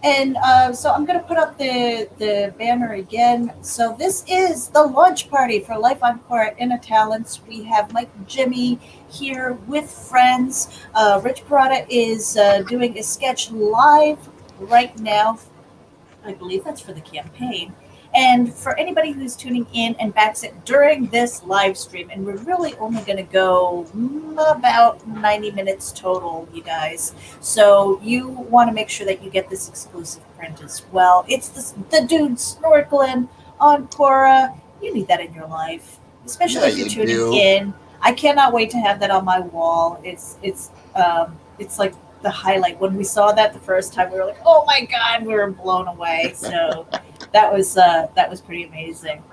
And so I'm going to put up the banner again. So this is the launch party for Life on Cora Inner Talents. We have Mike and Jimmy here with friends. Rich Parada is doing a sketch live right now. I believe that's for the campaign. And for anybody who's tuning in and backs it during this live stream, and we're really only going to go about 90 minutes total, you guys. So you want to make sure that you get this exclusive print as well. It's the dude snorkeling on Cora. You need that in your life, especially if you're tuning in. I cannot wait to have that on my wall. It's like the highlight. When we saw that the first time, we were like, "Oh my god!" We were blown away. So that was pretty amazing.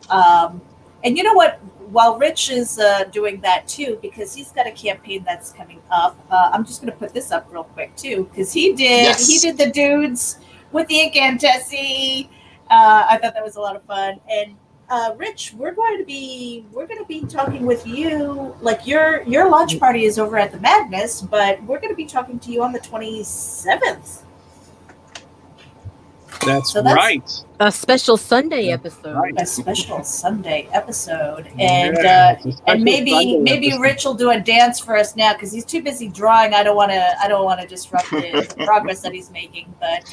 And you know what? While Rich is doing that too, because he's got a campaign that's coming up, I'm just going to put this up real quick too, because he did the dudes with the incantessi. I thought that was a lot of fun. And Rich, we're going to be talking with you. Like your launch party is over at the Madness, but we're going to be talking to you on the 27th. That's right. A special Sunday episode. Right. A special Sunday episode, and maybe Rich will do a dance for us now because he's too busy drawing. I don't want to disrupt the progress that he's making. But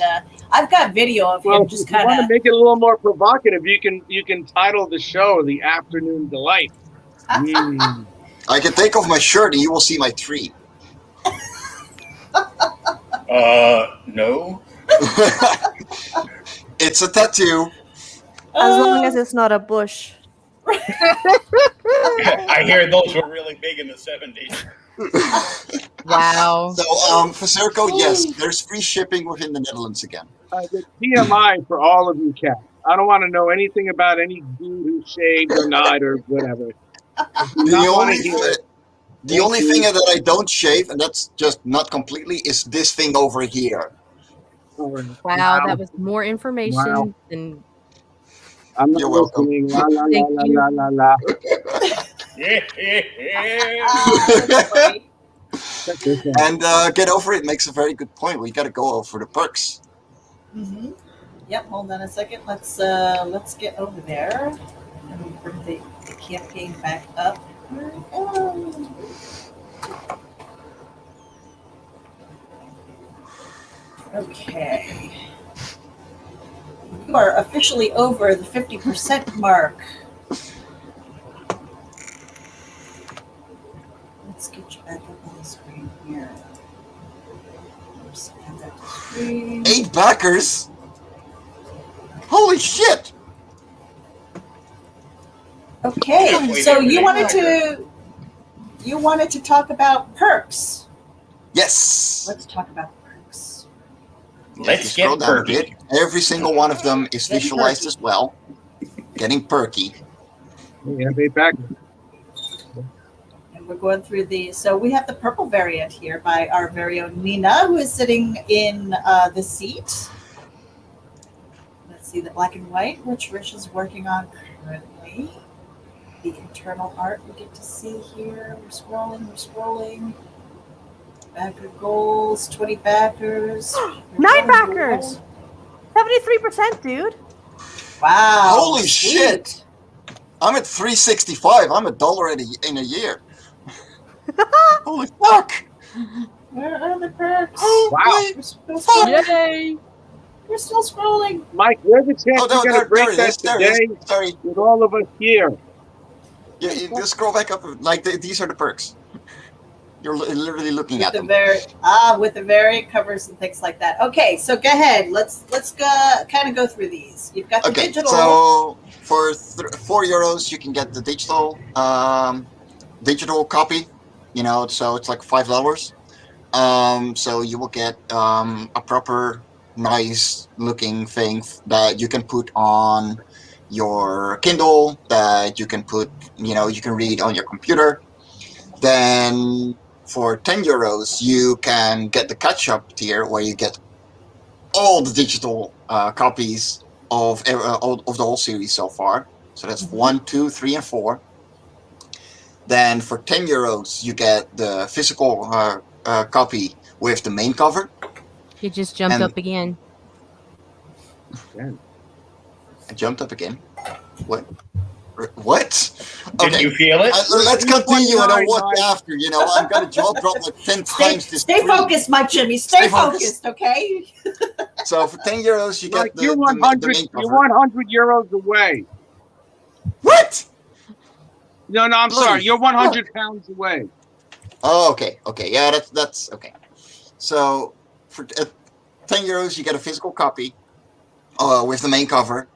I've got video of him just kind of. Want to make it a little more provocative? You can title the show "The Afternoon Delight." I can take off my shirt and you will see my tree. No. It's a tattoo. As long as it's not a bush. I hear those were really big in the 70s. Wow. So, for Circo, yes, there's free shipping within the Netherlands again. The TMI for all of you cats. I don't want to know anything about any dude who shaved or not or whatever. The only thing that I don't shave, and that's just not completely, is this thing over here. Wow, that was more information than. I'm not listening. La la la la la la. And get over it makes a very good point. We got to go over the perks. Mm-hmm. Yep. Hold on a second. Let's get over there and bring the campaign back up. Okay. You are officially over the 50% mark. Let's get you back up on the screen here. Add that to screen. 8 backers? Holy shit! Okay, so you wanted to talk about perks. Yes. Let's talk about perks. Let's get perky. Every single one of them is visualized as well. Getting perky. Yeah, 8 backers. And we're going through these. So we have the purple variant here by our very own Nina, who is sitting in the seat. Let's see the black and white, which Rich is working on currently. The internal art we get to see here. We're scrolling. Backer goals, 20 backers. 9 backers! 73%, dude. Wow. Holy shit! I'm at 365. I'm $1 in a year. Holy fuck! Where are the perks? Wow. Yay! We're still scrolling. Mike, where's the chance you're going to break that today Sorry. with all of us here? Yeah, you just scroll back up. Like these are the perks. You're literally looking With at the them. with the variant covers and things like that. Okay, so go ahead. Let's kind of go through these. You've got the digital. So for €4, you can get the digital copy. You know, so it's like $5. So you will get a proper, nice looking thing that you can put on your Kindle, that you can put, you can read on your computer. Then for €10, you can get the catch-up tier where you get all the digital copies of the whole series so far. So that's 1, 2, 3, and 4. Then for €10, you get the physical copy with the main cover. He just jumped up again. Yeah. I jumped up again. What? What? Did you feel it? Let's continue and I'll watch 3.99. after. You know, I'm gonna jaw drop like 10 times this Stay screen. focused, my Jimmy. Stay Stay focused. focused, okay? So for 10 euros, you Like get you're the 100. main You're cover. 100 euros away. What? No, I'm Bloody sorry. You're 100 pounds away. Oh, okay. Yeah, that's okay. So for 10 euros, you get a physical copy with the main cover.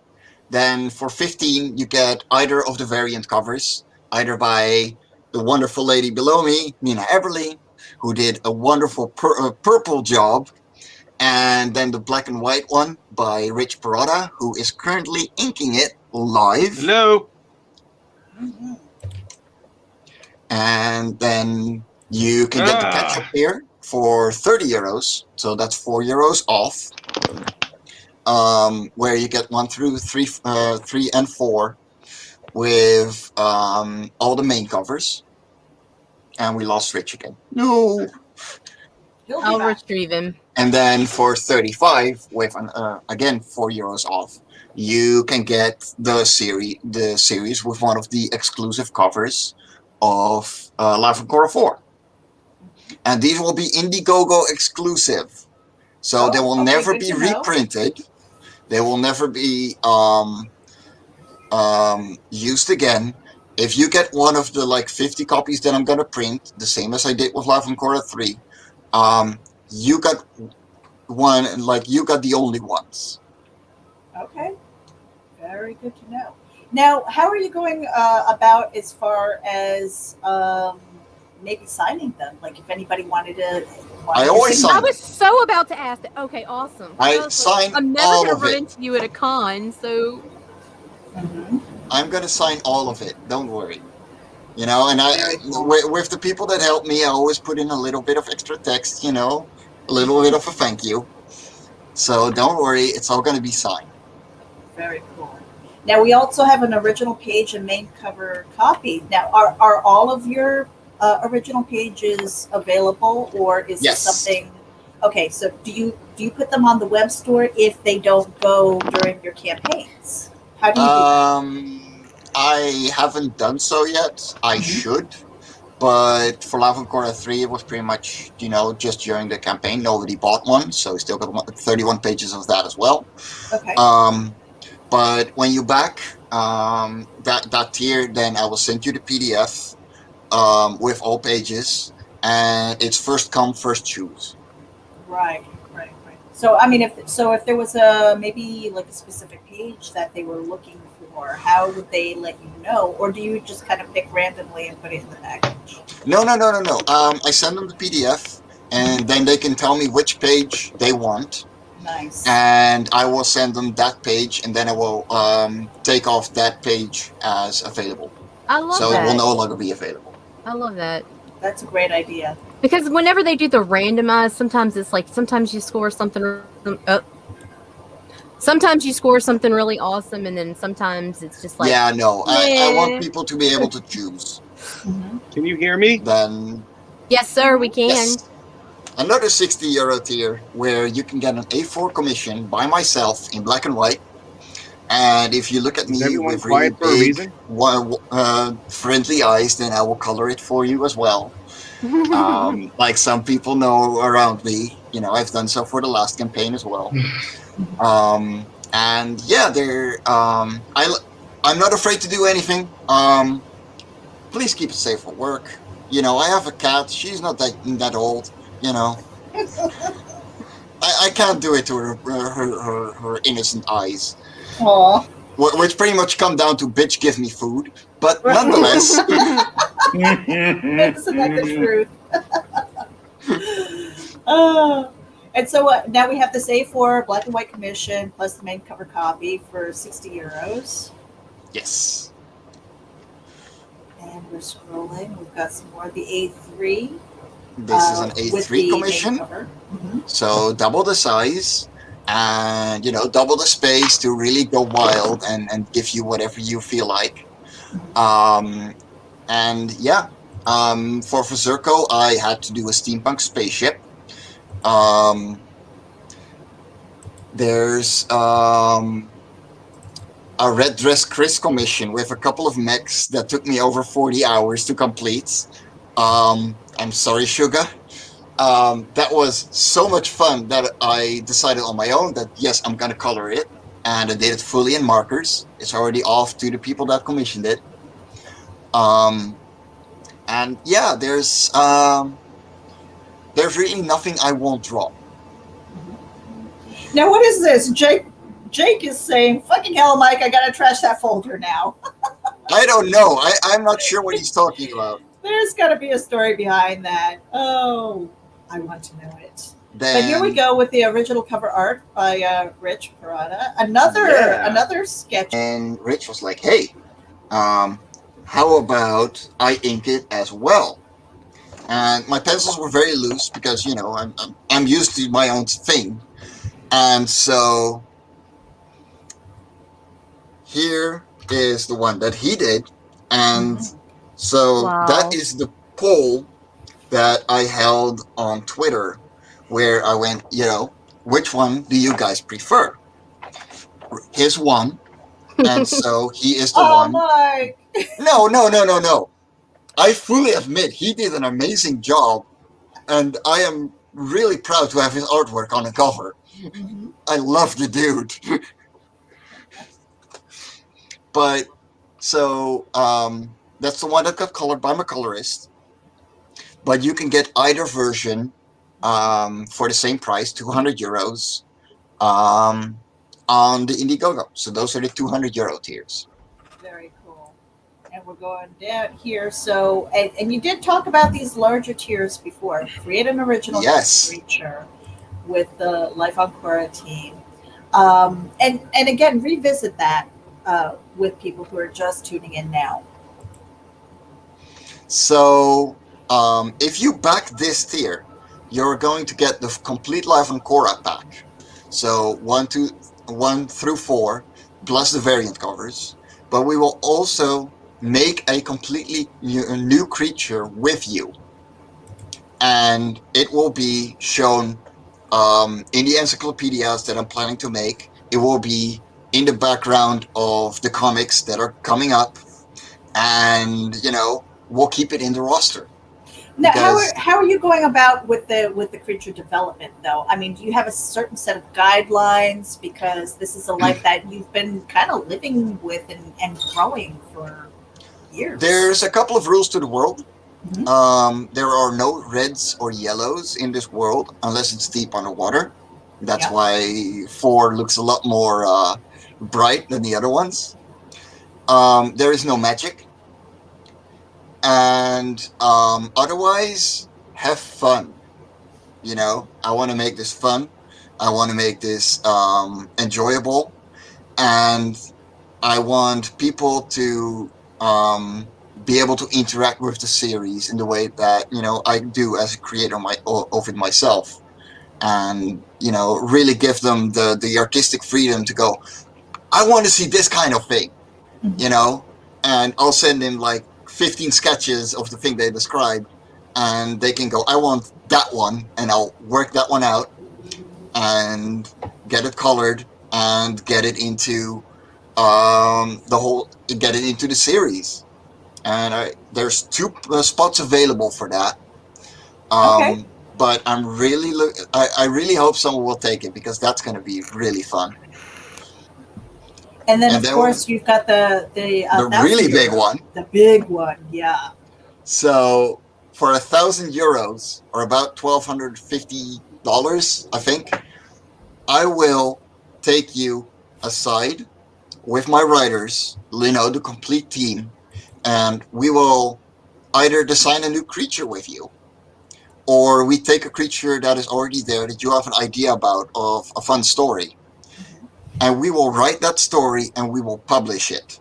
Then for 15, you get either of the variant covers, either by the wonderful lady below me, Nina Eberly, who did a wonderful purple job, and then the black and white one by Rich Perrotta, who is currently inking it live. Hello. And then you can get the ketchup here for 30 euros, so that's 4 euros off. Where you get 1 through 3, 3 and 4 with all the main covers. And we lost Rich again. No. I'll retrieve him. And then for 35, with again 4 euros off, you can get the series with one of the exclusive covers of Live from Cora 4. And these will be Indiegogo exclusive. So they will never be reprinted. They will never be used again. If you get one of the like 50 copies that I'm gonna print, the same as I did with Live from Cora 3, you got one, like you got the only ones. Okay, very good to know. Now, how are you going about as far as maybe signing them? Like, if anybody wanted to, I always sign. I was so about to ask that. Okay, awesome. I sign I'm never all gonna of run it. into you at a con, so. I'm gonna sign all of it. Don't worry. You know, and with the people that help me, I always put in a little bit of extra text. You know, a little bit of a thank you. So don't worry, it's all gonna be signed. Very cool. Now, we also have an original page and main cover copy. Now, are all of your original pages available, or is this something? Okay, so do you put them on the web store if they don't go during your campaigns? How do you do that? I haven't done so yet. I should, but for Live from Cora 3, it was pretty much, you know, just during the campaign. Nobody bought one, so we still got 31 pages of that as well. Okay. But when you back that tier, then I will send you the PDF with all pages, and it's first come, first choose. Right. So, I mean, if there was maybe like a specific page that they were looking for, how would they let you know, or do you just kind of pick randomly and put it in the package? No. I send them the PDF, and then they can tell me which page they want. Nice. And I will send them that page, and then I will take off that page as available. I love that. So it will no longer be available. I love that. That's a great idea. Because whenever they do the randomized, sometimes it's like sometimes you score something. Sometimes you score something really awesome, and then sometimes it's just like. Yeah, no. I want people to be able to choose. Can you hear me? Then. Yes, sir. We can. Yes. Another 60 euro tier where you can get an A4 commission by myself in black and white. And if you look at me with really big, friendly eyes, then I will color it for you as well. Like some people know around me, you know, I've done so for the last campaign as well. And yeah, I'm not afraid to do anything. Please keep it safe for work. You know, I have a cat. She's not that old. You know, I can't do it to her innocent eyes. Aww. Which pretty much come down to bitch, give me food. But nonetheless. Isn't that the truth? And so now we have this A4 black and white commission plus the main cover copy for 60 euros. Yes. And we're scrolling. We've got some more of the A3. This is an A3 commission. So double the size. And, you know, double the space to really go wild and give you whatever you feel like. And yeah, for Zerko, I had to do a steampunk spaceship. There's a Red Dress Chris commission with a couple of mechs that took me over 40 hours to complete. I'm sorry, Sugar. That was so much fun that I decided on my own that yes, I'm gonna color it, and I did it fully in markers. It's already off to the people that commissioned it. And yeah, there's really nothing I won't draw. Now, what is this? Jake is saying, "Fucking hell, Mike! I gotta trash that folder now." I don't know. I'm not sure what he's talking about. There's got to be a story behind that. Oh, I want to know it. Then, but here we go with the original cover art by Rich Parada. Another sketch. And Rich was like, "Hey, how about I ink it as well?" And my pencils were very loose because you know I'm used to my own thing, and so here is the one that he did, and so that is the poll that I held on Twitter, where I went, you know, which one do you guys prefer? His one, and so he is the one. Mike. No. I fully admit he did an amazing job, and I am really proud to have his artwork on the cover. Mm-hmm. I love the dude. But so that's the one that got colored by my colorist. But you can get either version for the same price, 200 euros, on the Indiegogo. So those are the 200 euro tiers. Very cool. And we're going down here. So, and you did talk about these larger tiers before. Create an original creature with the Life on Cora team. And again, revisit that with people who are just tuning in now. So if you back this tier, you're going to get the complete Life on Cora pack. So 1 through 4, plus the variant covers. But we will also make a completely new creature with you. And it will be shown in the encyclopedias that I'm planning to make. It will be in the background of the comics that are coming up. And, you know, we'll keep it in the roster. Now, how are you going about with the creature development, though? I mean, do you have a certain set of guidelines? Because this is a life that you've been kind of living with and growing for years. There's a couple of rules to the world. Mm-hmm. There are no reds or yellows in this world unless it's deep underwater. That's why 4 looks a lot more bright than the other ones. There is no magic. And otherwise, have fun. You know, I want to make this fun. I want to make this enjoyable. And I want people to be able to interact with the series in the way that, you know, I do as a creator of it myself. And, you know, really give them the artistic freedom to go, I want to see this kind of thing, you know? And I'll send them like 15 sketches of the thing they described, and they can go, I want that one, and I'll work that one out and get it colored and get it into get it into the series. And there's 2 spots available for that. Okay. But I'm really I really hope someone will take it, because that's going to be really fun. And then, of course, you've got the really big one. The big one, yeah. So for 1,000 euros, or about $1,250, I think, I will take you aside with my writers, you know, the complete team, and we will either design a new creature with you, or we take a creature that is already there that you have an idea about, of a fun story. And we will write that story and we will publish it.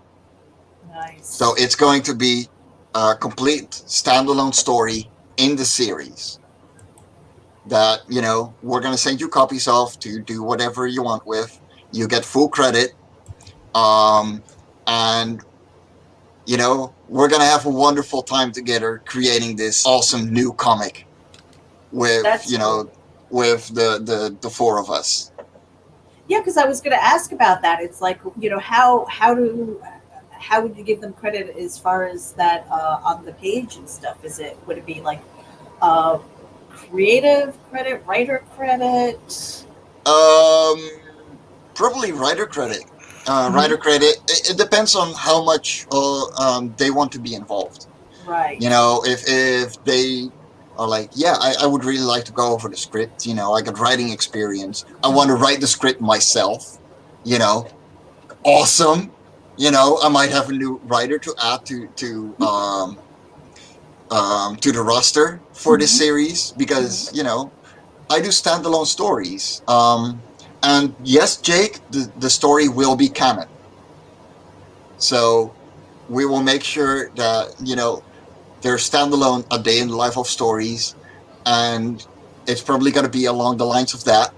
Nice. So it's going to be a complete standalone story in the series that, you know, we're going to send you copies of to do whatever you want with. You get full credit. And, you know, we're going to have a wonderful time together creating this awesome new comic with, with the 4 of us. Yeah, because I was going to ask about that. It's like, how would you give them credit as far as that on the page and stuff? Would it be like uh, creative credit, writer credit? Probably writer credit. Writer credit. It depends on how much they want to be involved. Right. If they are like, yeah, I would really like to go over the script. I got writing experience. I want to write the script myself. Awesome. I might have a new writer to add to the roster for this series because I do standalone stories. And yes, Jake, the story will be canon. So we will make sure that they're standalone, a day in the life of stories, and it's probably going to be along the lines of that.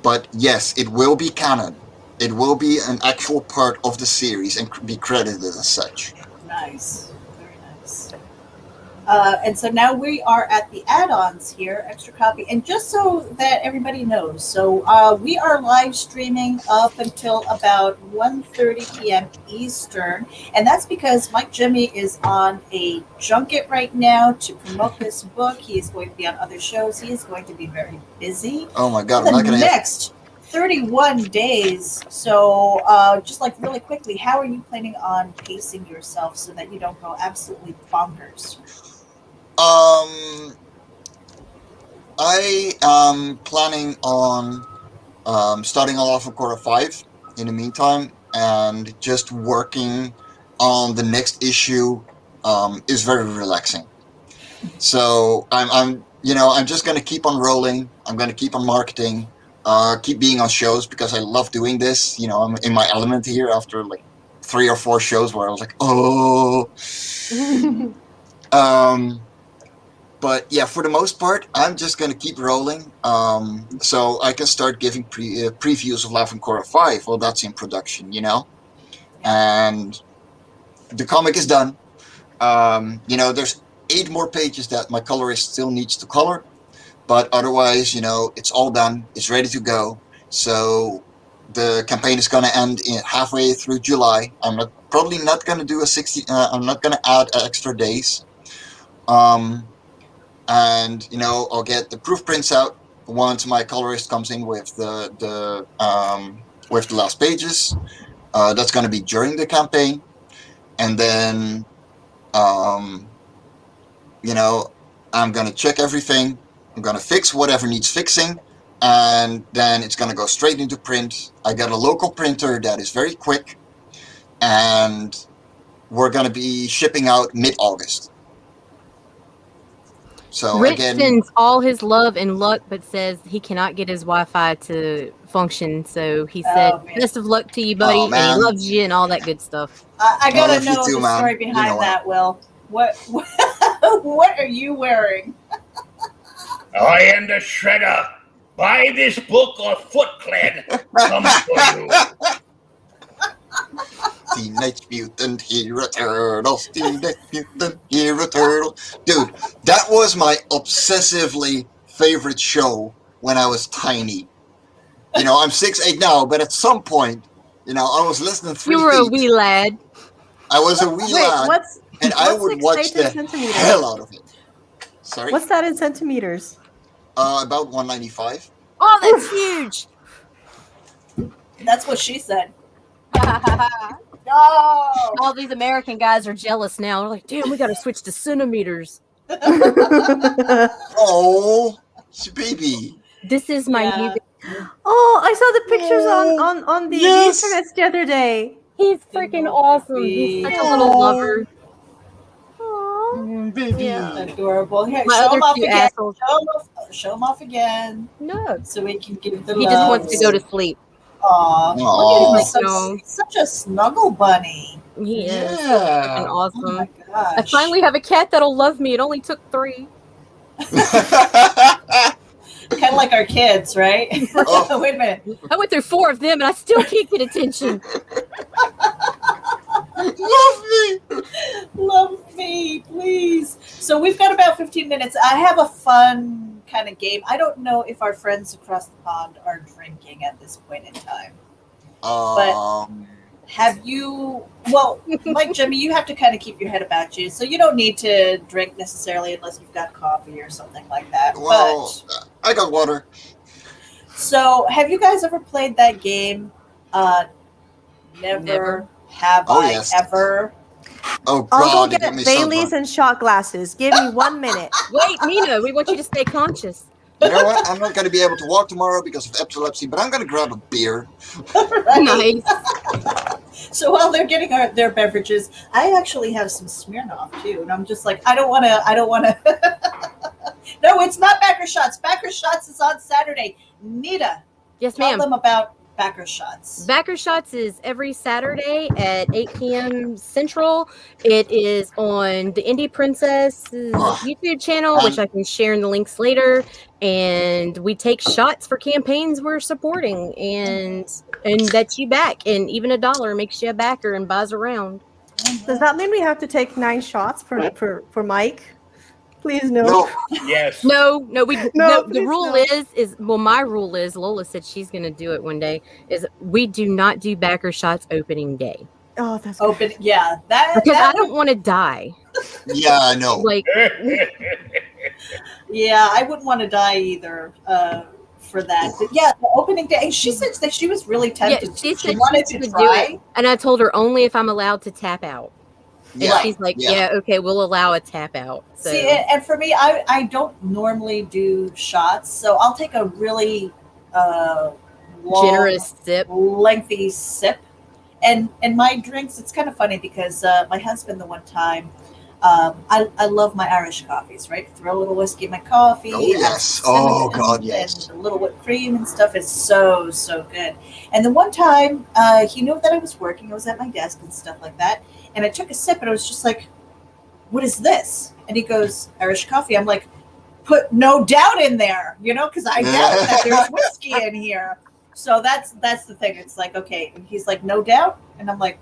But yes, it will be canon. It will be an actual part of the series and be credited as such. Nice. Very nice. And so now we are at the add-ons here, extra copy. And just so that everybody knows, so we are live streaming up until about 1:30 p.m. Eastern. And that's because Mike Jimmy is on a junket right now to promote this book. He is going to be on other shows. He is going to be very busy. Oh my God, I'm not going to next 31 days. So just like really quickly, how are you planning on pacing yourself so that you don't go absolutely bonkers? I am planning on starting off with Cora 5 in the meantime, and just working on the next issue is very relaxing. So I'm just gonna keep on rolling. I'm gonna keep on marketing, keep being on shows because I love doing this. I'm in my element here after like 3 or 4 shows where I was like, oh. But yeah, for the most part, I'm just going to keep rolling. So I can start giving previews of Loughran Cora 5. Well, that's in production, And the comic is done. There's 8 more pages that my colorist still needs to color. But otherwise, it's all done. It's ready to go. So the campaign is going to end halfway through July. I'm probably not going to do I'm not going to add extra days. And I'll get the proof prints out once my colorist comes in with the last pages. That's going to be during the campaign, and then I'm going to check everything. I'm going to fix whatever needs fixing, and then it's going to go straight into print. I got a local printer that is very quick, and we're going to be shipping out mid-August. So Rick again, sends all his love and luck, but says he cannot get his Wi-Fi to function. So he said, "Best of luck to you, buddy, and he loves you and all that good stuff." I gotta know the story behind that, Will. What what are you wearing? I am the Shredder. Buy this book or Foot Clan comes for you. Teenage Mutant Hero Turtles, Teenage Mutant Hero Turtles. Dude, that was my obsessively favorite show when I was tiny. I'm 6'8" now, but at some point, I was less than 3 feet. You were a wee lad. I was a wee lad, and I would watch the hell out of it. Sorry? What's that in centimeters? About 195. Oh, that's huge. That's what she said. No! All these American guys are jealous now. They're like, damn, we got to switch to centimeters. Oh, baby. This is my new... Oh, I saw the pictures on the internet the other day. He's freaking awesome. He's such a little lover. Baby. Yeah. Adorable. Here, My show other him off two again. assholes. Show him off again. No. So we can give the He just wants to go to sleep. Aw. Aww. Look at him. Such a snuggle bunny. He is so freaking awesome. Oh my gosh. I finally have a cat that'll love me. It only took 3. Kind of like our kids, right? Oh. Wait a minute. I went through 4 of them and I still can't get attention. Love me. Love me, please. So we've got about 15 minutes. I have a fun kind of game. I don't know if our friends across the pond are drinking at this point in time. Have you? Well, like Jimmy, you have to kind of keep your head about you, so you don't need to drink necessarily unless you've got coffee or something like that. Well, I got water. So, have you guys ever played that game? Never have I ever. Oh God! I'll go get Baileys and shot glasses. Give me 1 minute. Wait, Nina, we want you to stay conscious. You know what? I'm not going to be able to walk tomorrow because of epilepsy, but I'm going to grab a beer. Nice. So while they're getting their beverages, I actually have some Smirnoff too, and I'm just like, I don't want to. No, it's not Backer Shots. Backer Shots is on Saturday. Nita, yes, tell ma'am. them about Backer Shots. Backer Shots is every Saturday at 8 p.m. Central. It is on the Indie Princess YouTube channel, which I can share in the links later. And we take shots for campaigns we're supporting, and that's you back. And even $1 makes you a backer and buys around. Does that mean we have to take 9 shots for Mike? Please no. Yes. No. The rule is my rule is Lola said she's going to do it one day. Is we do not do backer shots opening day. Oh, that's open. Good. Yeah, because I don't want to die. Yeah, I know. Like, yeah, I wouldn't want to die either. For that, but yeah, the opening day. She said that she was really tempted. Yeah, she said wanted to try. Do it, and I told her only if I'm allowed to tap out. And she's like, yeah, okay, we'll allow a tap out. So. See, and for me, I don't normally do shots, so I'll take a really long, generous sip, lengthy sip. And my drinks, it's kind of funny because my husband, the one time, I love my Irish coffees, right? Throw a little whiskey in my coffee. Oh, yes. Oh, God, yes. And a little whipped cream and stuff is so good. And the one time, he knew that I was working. I was at my desk and stuff like that. And I took a sip and I was just like, what is this? And he goes, Irish coffee. I'm like, put no doubt in there, because I doubt that there's whiskey in here. So that's the thing. It's like, okay. And he's like, no doubt? And I'm like,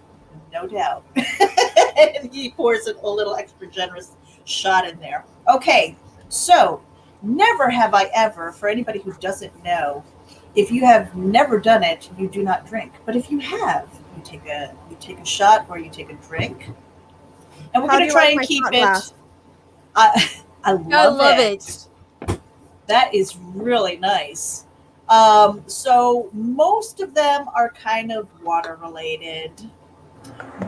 no doubt. And he pours a little extra generous shot in there. Okay. So never have I ever, for anybody who doesn't know, if you have never done it, you do not drink. But if you have, you take a shot or you take a drink. And we're going to try and keep it. I love it. That is really nice. So most of them are kind of water related,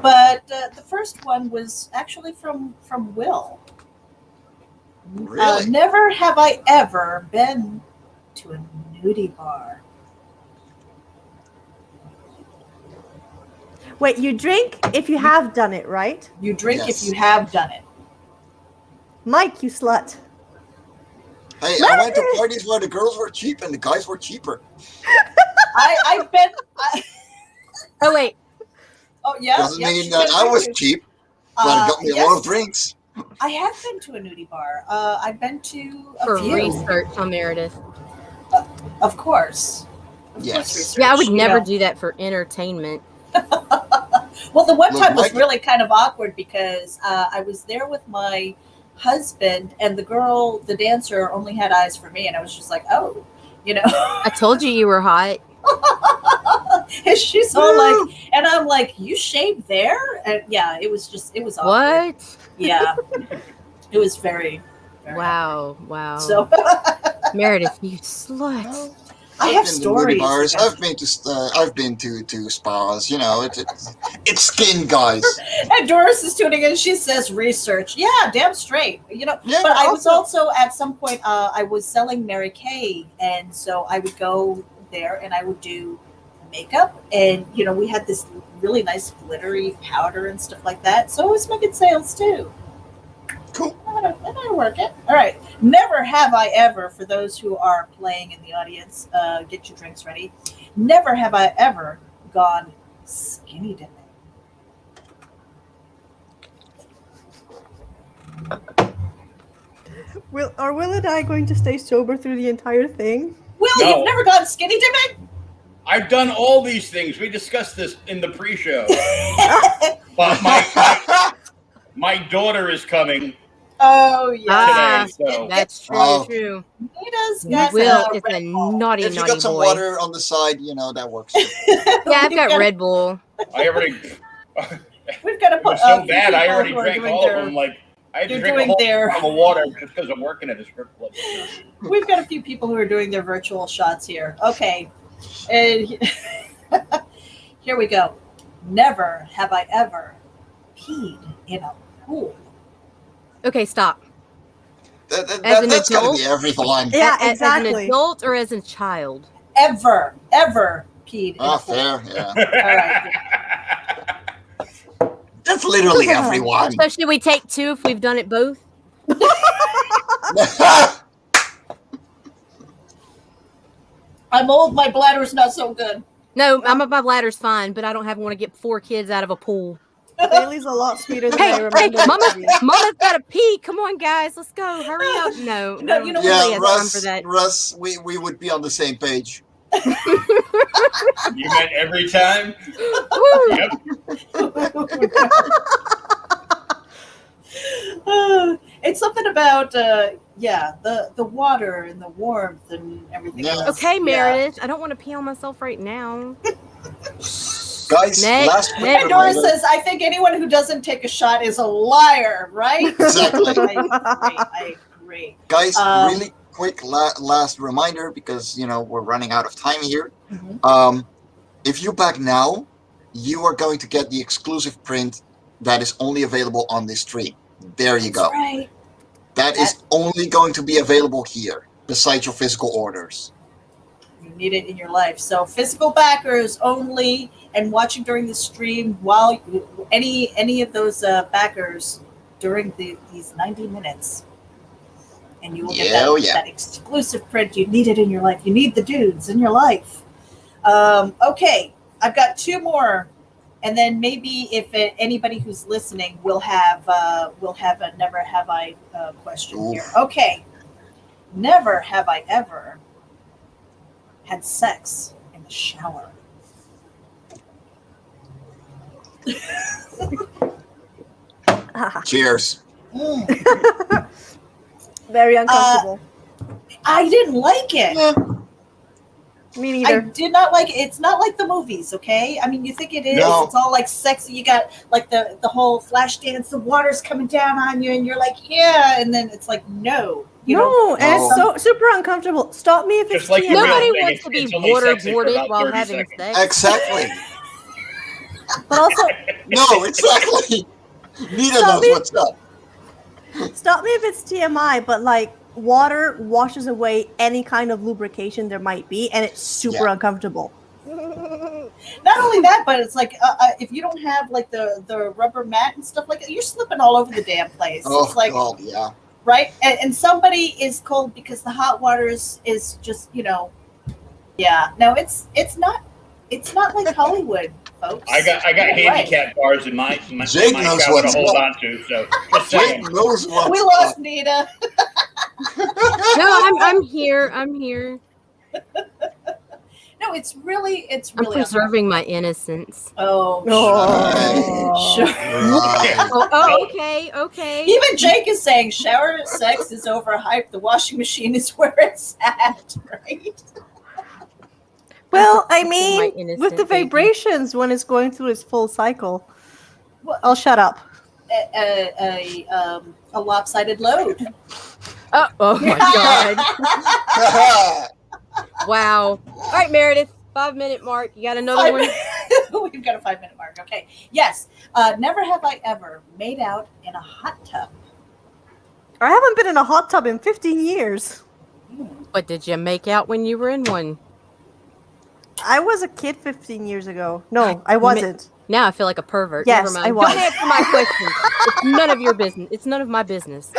but the first one was actually from Will. Really? Never have I ever been to a nudie bar. Wait, you drink if you have done it, right? You drink if you have done it. Mike, you slut. Hey, I went to parties where the girls were cheap and the guys were cheaper. I've been. Oh, wait. Oh, yeah. Doesn't mean that I was cheap, but it got me a lot of drinks. I have been to a nudie bar. I've been to a For few. research on Meredith. Of course. Yes. Yeah, I would never do that for entertainment. Well, the one time was really kind of awkward because I was there with my husband and the dancer only had eyes for me, and I was just like, oh, I told you were hot. And she's all like, and I'm like, you shaved there? And yeah, it was awkward. What? Yeah. It was very, very wow. So Meredith, you slut. I have stories. Bars. I've been to spas. It's skin, guys. And Doris is tuning in. She says research. Yeah, damn straight. Yeah, but I was also at some point. I was selling Mary Kay, and so I would go there and I would do makeup, and we had this really nice glittery powder and stuff like that. So I was making sales too. Cool. I'm gonna work it. All right. Never have I ever, for those who are playing in the audience, get your drinks ready. Never have I ever gone skinny dipping. Are Will and I going to stay sober through the entire thing? Will, No. You've never gone skinny dipping? I've done all these things. We discussed this in the pre-show. But my daughter is coming. Oh yeah. Today, so. That's true. Oh. True. Nita's got Will is Red a Bull. naughty, If you naughty got some boy. water on the side, that works. Yeah, I've We've got Red Bull. I already. We've got to It put was so few bad. I people already who are drank doing all of their- them. Like I had to they're drink a doing whole their- bottle of water just because I'm working at a strip club. We've got a few people who are doing their virtual shots here. Okay, and here we go. Never have I ever peed in a pool. Okay, stop. As an that's got to adult? be everyone. Yeah, As an exactly. adult or as a child? Ever peed in a pool. Fair, yeah. All right. That's literally everyone. So should we take 2 if we've done it both? I'm old. My bladder's not so good. No, my bladder's fine, but I don't want to get 4 kids out of a pool. Bailey's a lot sweeter than I Hey, remember. it to be. Mama's got to pee. Come on, guys, let's go. Hurry up. No, No, you know what? nobody Yeah, has time for that. Russ, we would be on the same page. You meant every time? Woo. Yep. It's something about the water and the warmth and everything Yeah. else. Okay, Yeah. Meredith, I don't want to pee on myself right now. Guys, Next, last quick next. And Dora reminder. says, I think anyone who doesn't take a shot is a liar, right? Exactly. I agree. Guys, Um, really quick last reminder, because we're running out of time here. Mhm. If you back now, you are going to get the exclusive print that is only available on this stream. There you go. That's right. That is only going to be available here, besides your physical orders. You need it in your life. So physical backers only, and watching during the stream while any of those backers during these 90 minutes. And you will get that exclusive print. You need it in your life. You need the dudes in your life. Okay, I've got 2 more, and then maybe if anybody who's listening will have a never have I question here. Okay, never have I ever had sex in the shower. Cheers. Very uncomfortable. I didn't like it. Me I neither. did not like it. It's not like the movies, okay? I mean, you think it is. No. It's all like sexy. You got like the whole flash dance, the water's coming down on you, and you're like, yeah. And then it's like, no. You know? No, and No. it's so super uncomfortable. Stop me if it's Just like TMI. your Nobody real thing, wants to be it's only sexy for waterboarded about while 30 having seconds. sex. Exactly. But also, No, exactly. Nita Stop knows me. what's up. stop me if it's TMI, but like water washes away any kind of lubrication there might be, and it's super uncomfortable. Not only that, but it's like if you don't have like the rubber mat and stuff like that, you're slipping all over the damn place. Oh, It's like God, yeah. right, and somebody is cold because the hot water is just yeah. No, it's not like Hollywood, folks. I got handicap bars in my Jake my knows shower to what's hold up. on to. So just Jake saying. knows what's We up. lost Nita. No, I'm here. I'm here. No, it's really I'm preserving my innocence. Oh, Oh. sure. Right. Oh, okay. Even Jake is saying shower sex is overhyped. The washing machine is where it's at, right? Well, I My mean, innocent with the baby. vibrations when it's going through its full cycle. Well- I'll shut up. A lopsided load. Oh my God. Wow. All right, Meredith, 5-minute mark. You got another one? We've got a 5-minute mark. Okay. Yes. Never have I ever made out in a hot tub. I haven't been in a hot tub in 15 years. But did you make out when you were in one? I was a kid 15 years ago. No, I wasn't. Now I feel like a pervert. Yes, Never mind. I was. Don't answer my question. It's none of your business. It's none of my business.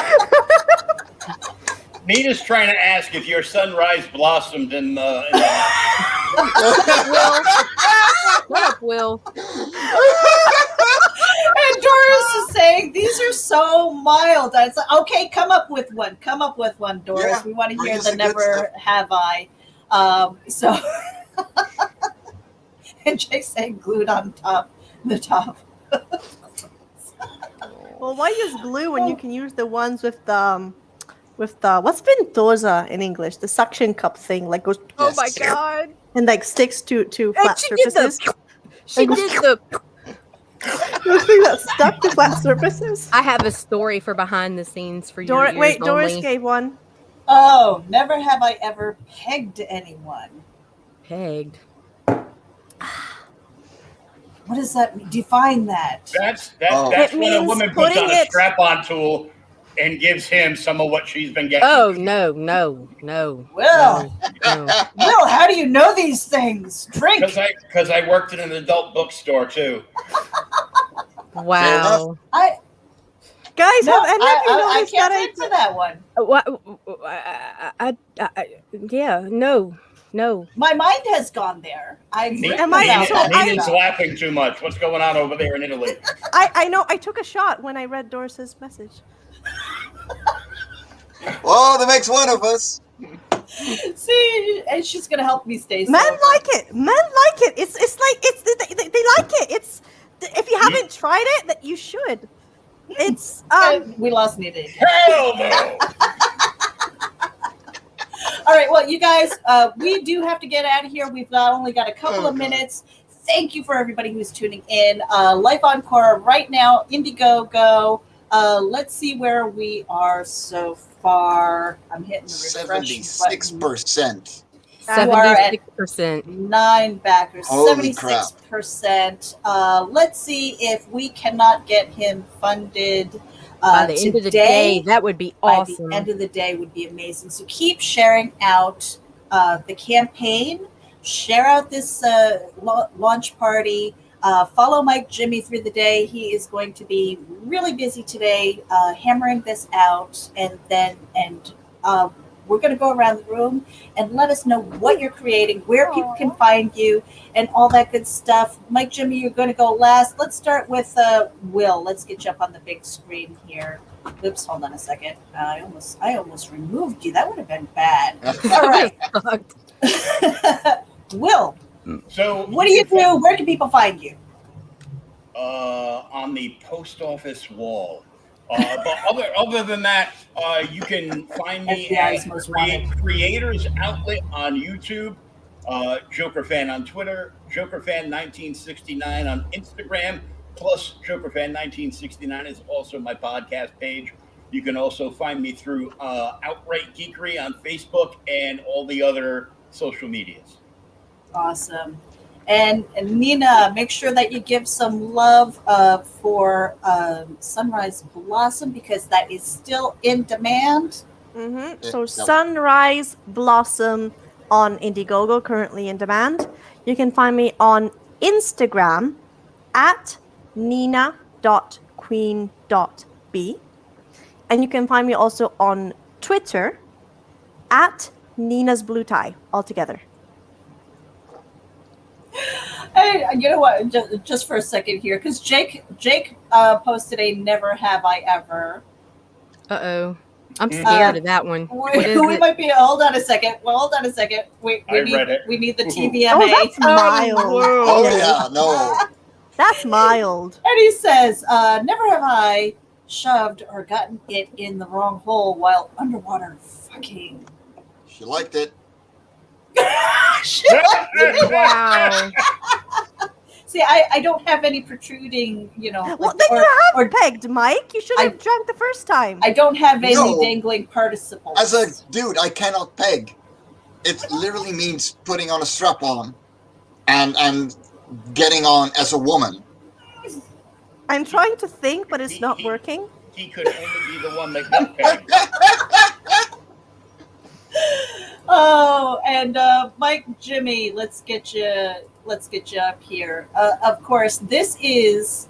Nita's trying to ask if your sunrise blossomed in the. Shut up, Will. And Doris is saying these are so mild. It's like, okay, come up with one. Come up with one, Doris. Yeah, We want to bring hear us the the good never have I. So, and Jake's saying glued on top, the top. Oh Well, why use glue when you can use the ones with the what's ventosa in English? The suction cup thing, like goes. Oh my Yes. god! And like sticks to And flat she did surfaces. she did the. Those things that stuck to flat surfaces. I have a story for behind the scenes for your ears Wait, Doris only. gave one. Oh, never have I ever pegged anyone. Pegged. What does that mean? Define that. That's Oh. when a means woman puts putting on a it- strap-on tool and gives him some of what she's been getting. Oh no. Will, No. Will, how do you know these things? Drink. Because I worked in an adult bookstore too. Wow. Guys, No, have any of you I noticed can't that answer that one. Yeah. No. My mind has gone there. I've written Am I- about so that Nina's stuff. laughing too much. What's going on over there in Italy? I know I took a shot when I read Doris's message. Oh, that makes one of us. See, and she's gonna help me stay. Men sober. like it. It's like they like it. It's if you haven't tried it, that you should. It's We lost Nina. Hell no! All right, well, you guys, we do have to get out of here. We've only got a couple of minutes. Thank you for everybody who's tuning in. Life on Cora right now, Indiegogo. Let's see where we are so far. I'm hitting the refresh button. 76%. You are at 76%. 9 backers, Holy crap. 76%. Let's see if we cannot get him funded By the end of the day, that would be awesome. By the end of the day would be amazing. So keep sharing out the campaign. Share out this launch party. Follow Mike Jimmy through the day. He is going to be really busy today, hammering this out, and we're going to go around the room and let us know what you're creating, where people can find you, and all that good stuff. Mike Jimmy, you're going to go last. Let's start with Will. Let's get you up on the big screen here. Oops, hold on a second. I almost removed you. That would have been bad. All right. Will, So what do you do? Where can people find you? On the post office wall. But other than that, you can find me FBI's at most wanted. Creators Outlet on YouTube, Joker Fan on Twitter, Joker Fan 1969 on Instagram, plus Joker Fan 1969 is also my podcast page. You can also find me through Outright Geekery on Facebook and all the other social medias. Awesome. And Nina, make sure that you give some love for Sunrise Blossom, because that is still in demand. So Sunrise Blossom on Indiegogo, currently in demand. You can find me on Instagram at nina.queen.b. And you can find me also on Twitter at Nina's Blue Tie, all together. Hey, you know what? Just for a second here, because Jake posted a "Never Have I Ever." Uh-oh. I'm scared of that one. What is We it? might be. Hold on a second. We read it. We need the Ooh. TVMA. Oh, that's mild. Oh, yeah, no. That's mild. And he says, "Never have I shoved or gotten it in the wrong hole while underwater fucking." She liked it. Wow. See, I don't have any protruding, Well, like, then you have or pegged, Mike. You should have drank the first time. I don't have any No. dangling participles. As a dude, I cannot peg. It literally means putting on a strap on and getting on as a woman. I'm trying to think, but it's not working. He could only be the one that got pegged. Oh, and Mike Jimmy, let's get you up here. Of course, this is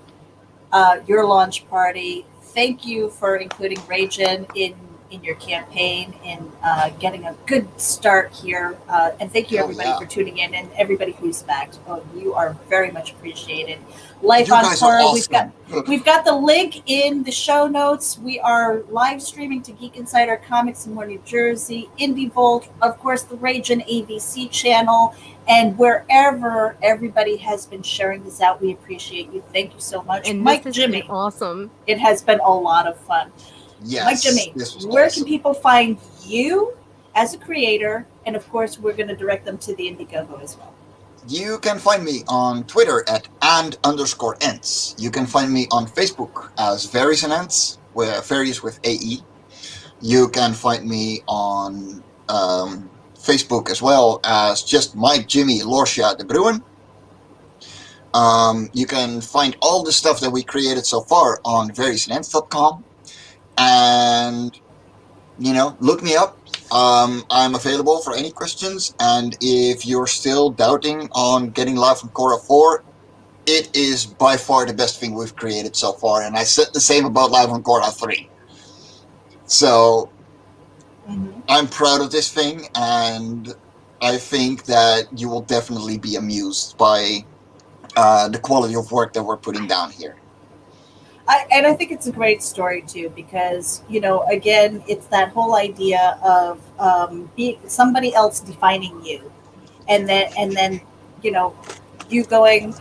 your launch party. Thank you for including RAGIN in in your campaign and getting a good start here. And thank you, everybody, for tuning in, and everybody who's backed. Oh, you are very much appreciated. Life you on guys Cora. are awesome. We've got the link in the show notes. We are live streaming to Geek Insider Comics in More New Jersey, Indie Volt, of course, the RAGIN ABC channel, and wherever everybody has been sharing this out, we appreciate you. Thank you so much. And Mike, this has Jimmy, been awesome. It has been a lot of fun. Yes, Mike, Jimmy, where can people find you as a creator? And of course, we're going to direct them to the Indiegogo as well. You can find me on Twitter at @and_ents. You can find me on Facebook as Fairies and Ents, where Fairies with AE. You can find me on Facebook as well as just Mike Jimmy Lortia de BRUIN. You can find all the stuff that we created so far on variousanents.com. And, look me up. I'm available for any questions. And if you're still doubting on getting live from Cora 4, it is by far the best thing we've created so far. And I said the same about live on Cora 3. So I'm proud of this thing, and I think that you will definitely be amused by the quality of work that we're putting down here. I think it's a great story too, because again, it's that whole idea of being somebody else defining you, and then you going,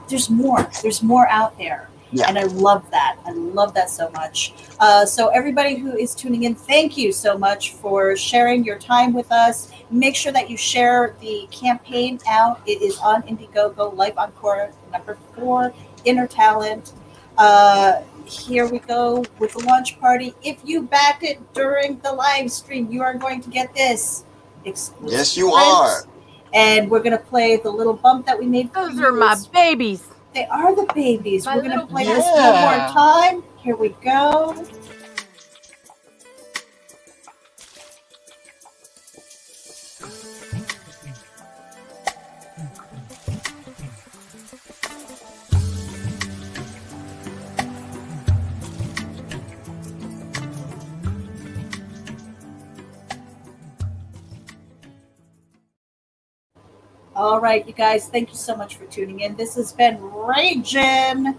there's more out there. Yeah. And I love that so much. So everybody who is tuning in, thank you so much for sharing your time with us. Make sure that you share the campaign out. It is on Indiegogo, Life on Cora, number 4, Inner Talent. Here we go with the launch party. If you backed it during the live stream, you are going to get this exclusive. Yes, you are. And we're going to play the little bump that we made. Those are my babies. They are the babies. My We're going to play little this one more time. Here we go. All right, you guys, thank you so much for tuning in. This has been RAGIN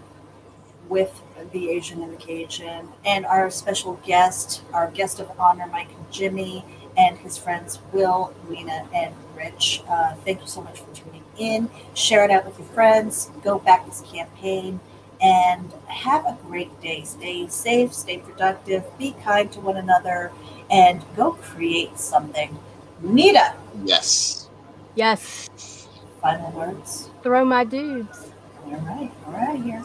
with the Asian and the Cajun, and our special guest, our guest of honor, Mike and Jimmy, and his friends Will, Lena, and Rich. Thank you so much for tuning in. Share it out with your friends. Go back this campaign, and have a great day. Stay safe, stay productive, be kind to one another, and go create something. Nita. Yes. Yes. Final words. Throw my dudes. All right here.